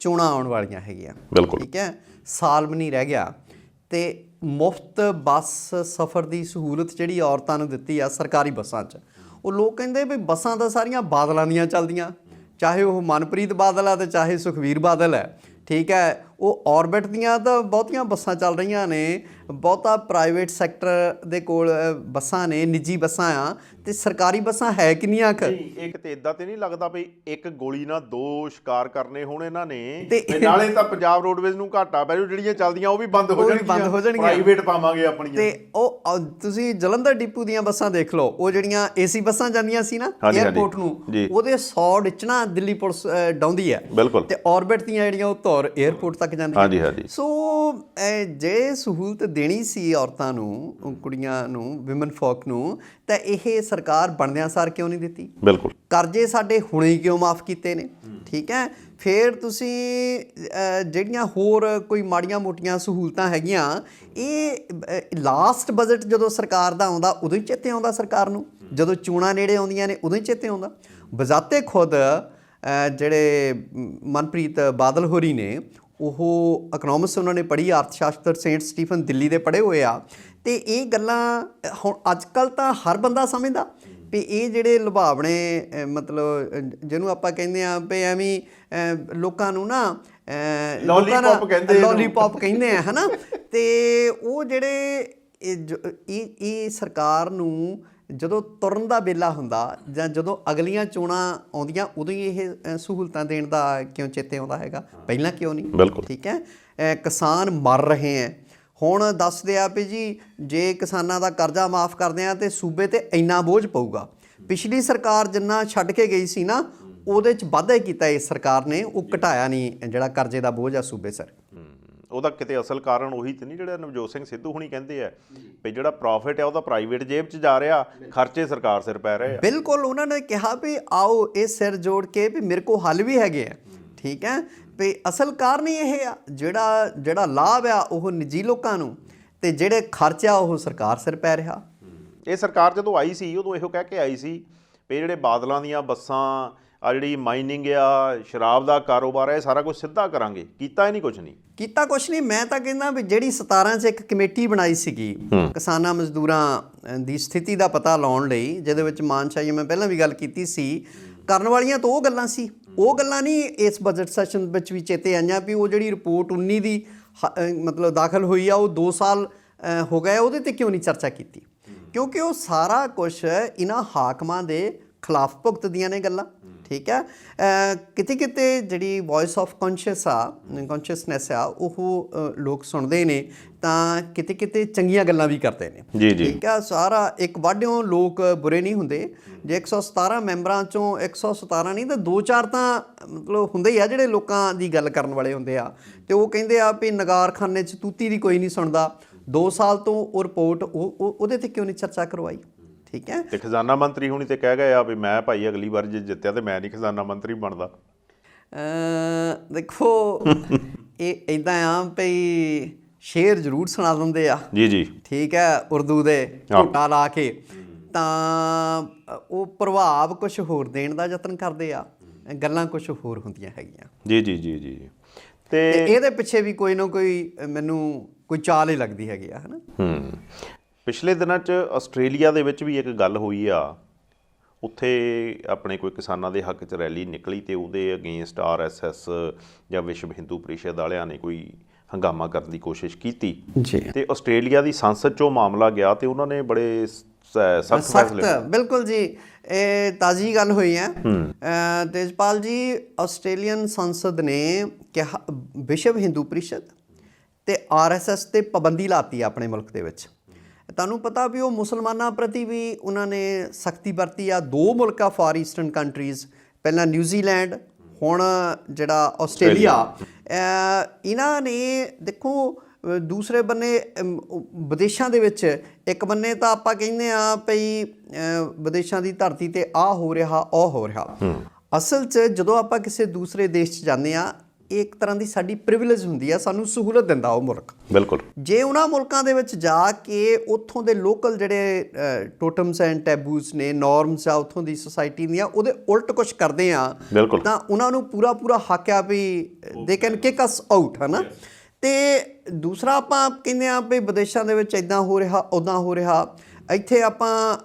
ਚੋਣਾਂ ਆਉਣ ਵਾਲੀਆਂ ਹੈਗੀਆਂ, ਬਿਲਕੁਲ ਠੀਕ ਹੈ, ਸਾਲ ਵੀ ਨਹੀਂ ਰਹਿ ਗਿਆ, ਤੇ ਮੁਫਤ ਬੱਸ ਸਫ਼ਰ ਦੀ ਸਹੂਲਤ ਜਿਹੜੀ ਔਰਤਾਂ ਨੂੰ ਦਿੱਤੀ ਆ ਸਰਕਾਰੀ ਬੱਸਾਂ 'ਚ। ਉਹ ਲੋਕ ਕਹਿੰਦੇ ਵੀ ਬੱਸਾਂ ਤਾਂ ਸਾਰੀਆਂ ਬਾਦਲਾਂ ਦੀਆਂ ਚੱਲਦੀਆਂ, ਚਾਹੇ ਉਹ ਮਨਪ੍ਰੀਤ ਬਾਦਲ ਆ ਤੇ ਚਾਹੇ ਸੁਖਬੀਰ ਬਾਦਲ ਹੈ, ਠੀਕ ਹੈ। ਉਹ ਔਰਬਿਟ ਦੀਆਂ ਤਾਂ ਬਹੁਤੀਆਂ ਬੱਸਾਂ ਚੱਲ ਰਹੀਆਂ ਨੇ, ਬਹੁਤਾ ਪ੍ਰਾਈਵੇਟ ਸੈਕਟਰ ਦੇ ਕੋਲ ਬੱਸਾਂ ਨੇ, ਨਿੱਜੀ ਬੱਸਾਂ ਆ, ਤੇ ਸਰਕਾਰੀ ਬੱਸਾਂ ਹੈ ਕਿੰਨੀਆਂ ਕੁ? ਇੱਕ ਤੇ ਇਦਾਂ ਤੇ ਨਹੀਂ ਲੱਗਦਾ ਵੀ ਇੱਕ ਗੋਲੀ ਨਾਲ 2 ਸ਼ਿਕਾਰ ਕਰਨੇ ਹੁਣ ਇਹਨਾਂ ਨੇ, ਤੇ ਨਾਲੇ ਤਾਂ ਪੰਜਾਬ ਰੋਡਵੇਜ਼ ਨੂੰ ਘਾਟਾ ਪੈ ਜੂ, ਜਿਹੜੀਆਂ ਚੱਲਦੀਆਂ ਉਹ ਵੀ ਬੰਦ ਹੋ ਜਾਣਗੀਆਂ, ਪ੍ਰਾਈਵੇਟ ਪਾਵਾਂਗੇ ਆਪਣੀਆਂ। ਤੇ ਉਹ ਤੁਸੀਂ ਜਲੰਧਰ ਡਿਪੂ ਦੀਆਂ ਬੱਸਾਂ ਦੇਖ ਲਓ, ਉਹ ਜਿਹੜੀਆਂ AC ਬੱਸਾਂ ਜਾਂਦੀਆਂ ਸੀ ਨਾ ਏਅਰਪੋਰਟ ਨੂੰ, ਉਹਦੇ 100 ਡਿਚਣਾ ਦਿੱਲੀ ਪੁਲਿਸ ਡਾਉਂਦੀ ਹੈ, ਬਿਲਕੁਲ, ਤੇ ਔਰਬਿਟ ਦੀਆਂ ਜਿਹੜੀਆਂ ਉਹ ਧੌਰ ਏਅਰਪੋਰਟ ਤੱਕ ਜਾਂਦੀਆਂ। ਸੋ ਜੇ ਸਹੂਲਤ ਦੇਣੀ ਸੀ ਔਰਤਾਂ ਨੂੰ, ਕੁੜੀਆਂ ਨੂੰ, ਵਿਮਨ ਫੋਕ ਨੂੰ, ਤਾਂ ਇਹ ਸਰਕਾਰ ਬਣਦਿਆਂ ਸਾਰ ਕਿਉਂ ਨਹੀਂ ਦਿੱਤੀ? ਬਿਲਕੁਲ। ਕਰਜ਼ੇ ਸਾਡੇ ਹੁਣੇ ਹੀ ਕਿਉਂ ਮਾਫ ਕੀਤੇ ਨੇ? ਠੀਕ ਹੈ। ਫਿਰ ਤੁਸੀਂ ਜਿਹੜੀਆਂ ਹੋਰ ਕੋਈ ਮਾੜੀਆਂ ਮੋਟੀਆਂ ਸਹੂਲਤਾਂ ਹੈਗੀਆਂ, ਇਹ ਲਾਸਟ ਬਜਟ ਜਦੋਂ ਸਰਕਾਰ ਦਾ ਆਉਂਦਾ ਉਦੋਂ ਹੀ ਚੇਤੇ ਆਉਂਦਾ ਸਰਕਾਰ ਨੂੰ, ਜਦੋਂ ਚੋਣਾਂ ਨੇੜੇ ਆਉਂਦੀਆਂ ਨੇ ਉਦੋਂ ਹੀ ਚੇਤੇ ਆਉਂਦਾ। ਬਜ਼ਾਤੇ ਖੁਦ ਜਿਹੜੇ ਮਨਪ੍ਰੀਤ ਬਾਦਲ ਹੋਰੀ ਨੇ, ਉਹ ਇਕਨੋਮਿਕਸ ਉਹਨਾਂ ਨੇ ਪੜ੍ਹੀ, ਅਰਥ ਸ਼ਾਸਤਰ ਸੇਂਟ ਸਟੀਫਨ ਦਿੱਲੀ ਦੇ ਪੜ੍ਹੇ ਹੋਏ ਆ, ਤੇ ਇਹ ਗੱਲਾਂ ਹੁਣ ਅੱਜ ਕੱਲ੍ਹ ਤਾਂ ਹਰ ਬੰਦਾ ਸਮਝਦਾ ਵੀ ਇਹ ਜਿਹੜੇ ਲੁਭਾਵਣੇ ਮਤਲਬ ਜਿਹਨੂੰ ਆਪਾਂ ਕਹਿੰਦੇ ਆ ਵੀ ਐਵੇਂ ਲੋਕਾਂ ਨੂੰ ਨਾ ਲੋਲੀਪੌਪ ਕਹਿੰਦੇ ਆ, ਹੈ ਨਾ। ਤੇ ਉਹ ਜਿਹੜੇ ਇਹ ਸਰਕਾਰ ਨੂੰ ਜਦੋਂ ਤੁਰਨ ਦਾ ਵੇਲਾ ਹੁੰਦਾ ਜਾਂ ਜਦੋਂ ਅਗਲੀਆਂ ਚੋਣਾਂ ਆਉਂਦੀਆਂ ਉਦੋਂ ਹੀ ਇਹ ਸਹੂਲਤਾਂ ਦੇਣ ਦਾ ਕਿਉਂ ਚੇਤੇ ਆਉਂਦਾ ਹੈਗਾ? ਪਹਿਲਾਂ ਕਿਉਂ ਨਹੀਂ? ਬਿਲਕੁਲ, ਠੀਕ ਹੈ। ਕਿਸਾਨ ਮਰ ਰਹੇ ਹੈ, ਹੁਣ ਦੱਸਦੇ ਆ ਵੀ ਜੀ ਜੇ ਕਿਸਾਨਾਂ ਦਾ ਕਰਜ਼ਾ ਮਾਫ ਕਰਦੇ ਆ ਤੇ ਸੂਬੇ ਤੇ ਇੰਨਾ ਬੋਝ ਪਊਗਾ। ਪਿਛਲੀ ਸਰਕਾਰ ਜਿੰਨਾ ਛੱਡ ਕੇ ਗਈ ਸੀ ਨਾ, ਉਹਦੇ 'ਚ ਵਾਧਾ ਹੀ ਕੀਤਾ ਇਸ ਸਰਕਾਰ ਨੇ, ਉਹ ਘਟਾਇਆ ਨਹੀਂ ਜਿਹੜਾ ਕਰਜ਼ੇ ਦਾ ਬੋਝ ਆ ਸੂਬੇ ਸਰ। ਉਹਦਾ ਕਿਤੇ ਅਸਲ ਕਾਰਨ ਉਹੀ ਤੇ ਨਹੀਂ ਜਿਹੜਾ ਨਵਜੋਤ ਸਿੰਘ ਸਿੱਧੂ ਹੁਣੀ ਕਹਿੰਦੇ ਆ ਵੀ ਜਿਹੜਾ ਪ੍ਰੋਫਿਟ ਹੈ ਉਹਦਾ ਪ੍ਰਾਈਵੇਟ ਜੇਬ 'ਚ ਜਾ ਰਿਹਾ, ਖਰਚੇ ਸਰਕਾਰ ਸਿਰ ਪੈ ਰਹੇ ਆ। ਬਿਲਕੁਲ, ਉਹਨਾਂ ਨੇ ਕਿਹਾ ਵੀ ਆਓ ਇਹ ਸਿਰ ਜੋੜ ਕੇ ਵੀ ਮੇਰੇ ਕੋਲ ਹੱਲ ਵੀ ਹੈਗੇ ਆ, ਠੀਕ ਹੈ, ਵੀ ਅਸਲ ਕਾਰਨ ਹੀ ਇਹ ਆ ਜਿਹੜਾ ਲਾਭ ਆ ਉਹ ਨਿੱਜੀ ਲੋਕਾਂ ਨੂੰ, ਤੇ ਜਿਹੜੇ ਖਰਚਾ ਉਹ ਸਰਕਾਰ ਸਿਰ ਪੈ ਰਿਹਾ। ਇਹ ਸਰਕਾਰ ਜਦੋਂ ਆਈ ਸੀ ਉਦੋਂ ਇਹੋ ਕਹਿ ਕੇ ਆਈ ਸੀ ਵੀ ਜਿਹੜੇ ਬਾਦਲਾਂ ਦੀਆਂ ਬੱਸਾਂ ਆ, ਜਿਹੜੀ ਮਾਈਨਿੰਗ ਆ, ਸ਼ਰਾਬ ਦਾ ਕਾਰੋਬਾਰ ਹੈ, ਇਹ ਸਾਰਾ ਕੁਝ ਸਿੱਧਾ ਕਰਾਂਗੇ, ਕੀਤਾ ਹੀ ਨਹੀਂ, ਕੁਝ ਨਹੀਂ ਕੀਤਾ। ਕੁਛ ਨਹੀਂ, ਮੈਂ ਤਾਂ ਕਹਿੰਦਾ ਵੀ ਜਿਹੜੀ 17 'ਚ ਇੱਕ ਕਮੇਟੀ ਬਣਾਈ ਸੀਗੀ ਕਿਸਾਨਾਂ ਮਜ਼ਦੂਰਾਂ ਦੀ ਸਥਿਤੀ ਦਾ ਪਤਾ ਲਾਉਣ ਲਈ, ਜਿਹਦੇ ਵਿੱਚ ਮਾਨਸ਼ਾਹੀ ਮੈਂ ਪਹਿਲਾਂ ਵੀ ਗੱਲ ਕੀਤੀ ਸੀ, ਕਰਨ ਵਾਲੀਆਂ ਤਾਂ ਉਹ ਗੱਲਾਂ ਸੀ, ਉਹ ਗੱਲਾਂ ਨਹੀਂ ਇਸ ਬਜਟ ਸੈਸ਼ਨ ਵਿੱਚ ਵੀ ਚੇਤੇ ਆਈਆਂ ਵੀ ਉਹ ਜਿਹੜੀ ਰਿਪੋਰਟ 19 ਦੀ ਮਤਲਬ ਦਾਖਲ ਹੋਈ ਆ, ਉਹ 2 ਸਾਲ ਹੋ ਗਏ, ਉਹਦੇ 'ਤੇ ਕਿਉਂ ਨਹੀਂ ਚਰਚਾ ਕੀਤੀ? ਕਿਉਂਕਿ ਉਹ ਸਾਰਾ ਕੁਛ ਇਹਨਾਂ ਹਾਕਮਾਂ ਦੇ ਖਿਲਾਫ ਭੁਗਤਦੀਆਂ ਨੇ ਗੱਲਾਂ, ਠੀਕ ਹੈ। ਕਿਤੇ ਕਿਤੇ ਜਿਹੜੀ ਵੋਇਸ ਆਫ ਕੌਨਸ਼ੀਅਸਨੈਸ ਆ ਉਹ ਲੋਕ ਸੁਣਦੇ ਨੇ ਤਾਂ ਕਿਤੇ ਕਿਤੇ ਚੰਗੀਆਂ ਗੱਲਾਂ ਵੀ ਕਰਦੇ ਨੇ, ਠੀਕ ਆ। ਸਾਰਾ ਇੱਕ ਵਾਢਿਓਂ ਲੋਕ ਬੁਰੇ ਨਹੀਂ ਹੁੰਦੇ। ਜੇ 117 ਮੈਂਬਰਾਂ 'ਚੋਂ 117 ਨਹੀਂ ਤਾਂ 2-4 ਤਾਂ ਮਤਲਬ ਹੁੰਦੇ ਹੀ ਆ ਜਿਹੜੇ ਲੋਕਾਂ ਦੀ ਗੱਲ ਕਰਨ ਵਾਲੇ ਹੁੰਦੇ ਆ, ਤੇ ਉਹ ਕਹਿੰਦੇ ਆ ਵੀ ਨਗਾਰਖਾਨੇ 'ਚ ਤੂਤੀ ਦੀ ਕੋਈ ਨਹੀਂ ਸੁਣਦਾ। 2 ਸਾਲ ਤੋਂ ਉਹ ਰਿਪੋਰਟ ਉਹਦੇ 'ਤੇ ਕਿਉਂ ਨਹੀਂ ਚਰਚਾ ਕਰਵਾਈ, ਠੀਕ ਹੈ। ਤੇ ਖਜ਼ਾਨਾ ਮੰਤਰੀ ਹੁਣੀ ਤੇ ਕਹਿ ਗਏ ਆ ਵੀ ਮੈਂ ਭਾਈ ਅਗਲੀ ਵਾਰ ਜੇ ਜਿੱਤਿਆ ਤੇ ਮੈਂ ਨਹੀਂ ਖਜ਼ਾਨਾ ਮੰਤਰੀ ਬਣਦਾ। ਦੇਖੋ ਇਹ ਇੱਦਾਂ ਆ ਵੀ ਸ਼ੇਰ ਜ਼ਰੂਰ ਸੁਣਾ ਦਿੰਦੇ ਆ, ਜੀ, ਠੀਕ ਹੈ, ਉਰਦੂ ਦੇ ਝੋਟਾ ਲਾ ਕੇ, ਤਾਂ ਉਹ ਪ੍ਰਭਾਵ ਕੁਛ ਹੋਰ ਦੇਣ ਦਾ ਯਤਨ ਕਰਦੇ ਆ, ਗੱਲਾਂ ਕੁਛ ਹੋਰ ਹੁੰਦੀਆਂ ਹੈਗੀਆਂ। ਜੀ ਤੇ ਇਹਦੇ ਪਿੱਛੇ ਵੀ ਕੋਈ ਨਾ ਕੋਈ ਮੈਨੂੰ ਕੋਈ ਚਾਲ ਹੀ ਲੱਗਦੀ ਹੈਗੀ ਆ, ਹੈ ਨਾ। ਪਿਛਲੇ ਦਿਨਾਂ 'ਚ ਆਸਟ੍ਰੇਲੀਆ ਦੇ ਵਿੱਚ ਵੀ ਇੱਕ ਗੱਲ ਹੋਈ ਆ, ਉੱਥੇ ਆਪਣੇ ਕੋਈ ਕਿਸਾਨਾਂ ਦੇ ਹੱਕ 'ਚ ਰੈਲੀ ਨਿਕਲੀ ਤੇ ਉਹਦੇ ਅਗੇਂਸਟ RSS ਜਾਂ ਵਿਸ਼ਵ ਹਿੰਦੂ ਪ੍ਰੀਸ਼ਦ ਵਾਲਿਆਂ ਨੇ ਕੋਈ ਹੰਗਾਮਾ ਕਰਨ ਦੀ ਕੋਸ਼ਿਸ਼ ਕੀਤੀ ਜੀ, ਤੇ ਆਸਟ੍ਰੇਲੀਆ ਦੀ ਸੰਸਦ 'ਚੋਂ ਮਾਮਲਾ ਗਿਆ ਤੇ ਉਹਨਾਂ ਨੇ ਬੜੇ ਸਖਤ ਫੈਸਲੇ। ਬਿਲਕੁਲ ਜੀ, ਇਹ ਤਾਜ਼ੀ ਗੱਲ ਹੋਈ ਹੈ ਤੇਜਪਾਲ ਜੀ। ਆਸਟ੍ਰੇਲੀਅਨ ਸੰਸਦ ਨੇ ਕਿਹਾ ਵਿਸ਼ਵ ਹਿੰਦੂ ਪ੍ਰੀਸ਼ਦ ਤੇ RSS ਤੇ ਪਾਬੰਦੀ ਲਾਤੀ ਆਪਣੇ ਮੁਲਕ ਦੇ ਵਿੱਚ। ਤੁਹਾਨੂੰ ਪਤਾ ਵੀ ਉਹ ਮੁਸਲਮਾਨਾਂ ਪ੍ਰਤੀ ਵੀ ਉਹਨਾਂ ਨੇ ਸਖਤੀ ਵਰਤੀ ਆ। 2 ਮੁਲਕ ਆ ਫਾਰ ਈਸਟਰਨ ਕੰਟਰੀਜ਼, ਪਹਿਲਾਂ ਨਿਊਜ਼ੀਲੈਂਡ, ਹੁਣ ਜਿਹੜਾ ਆਸਟ੍ਰੇਲੀਆ। ਇਹਨਾਂ ਨੇ ਦੇਖੋ ਦੂਸਰੇ ਬੰਨੇ ਵਿਦੇਸ਼ਾਂ ਦੇ ਵਿੱਚ, ਇੱਕ ਬੰਨੇ ਤਾਂ ਆਪਾਂ ਕਹਿੰਦੇ ਆ ਭਈ ਵਿਦੇਸ਼ਾਂ ਦੀ ਧਰਤੀ ਤੇ ਆਹ ਹੋ ਰਿਹਾ, ਉਹ ਹੋ ਰਿਹਾ। ਅਸਲ 'ਚ ਜਦੋਂ ਆਪਾਂ ਕਿਸੇ ਦੂਸਰੇ ਦੇਸ਼ 'ਚ ਜਾਂਦੇ ਆ, ਇਹ ਇੱਕ ਤਰ੍ਹਾਂ ਦੀ ਸਾਡੀ ਪ੍ਰਿਵਿਲੇਜ ਹੁੰਦੀ ਆ, ਸਾਨੂੰ ਸਹੂਲਤ ਦਿੰਦਾ ਉਹ ਮੁਲਕ। ਬਿਲਕੁਲ। ਜੇ ਉਹਨਾਂ ਮੁਲਕਾਂ ਦੇ ਵਿੱਚ ਜਾ ਕੇ ਉੱਥੋਂ ਦੇ ਲੋਕਲ ਜਿਹੜੇ ਟੋਟਮਸ ਐਂਡ ਟੈਬੂਸ ਨੇ, ਨੋਰਮਸ ਆ ਉੱਥੋਂ ਦੀ ਸੁਸਾਇਟੀ ਦੀਆਂ, ਉਹਦੇ ਉਲਟ ਕੁਛ ਕਰਦੇ ਆ ਤਾਂ ਉਹਨਾਂ ਨੂੰ ਪੂਰਾ ਹੱਕ ਆ ਵੀ ਦੇ ਕੈਨ ਕਿਕ ਅਸ ਆਊਟ, ਹੈ ਨਾ। ਤੇ ਦੂਸਰਾ ਆਪਾਂ ਕਹਿੰਦੇ ਆ ਵੀ ਵਿਦੇਸ਼ਾਂ ਦੇ ਵਿੱਚ ਇੱਦਾਂ ਹੋ ਰਿਹਾ, ਉੱਦਾਂ ਹੋ ਰਿਹਾ। ਇੱਥੇ ਆਪਾਂ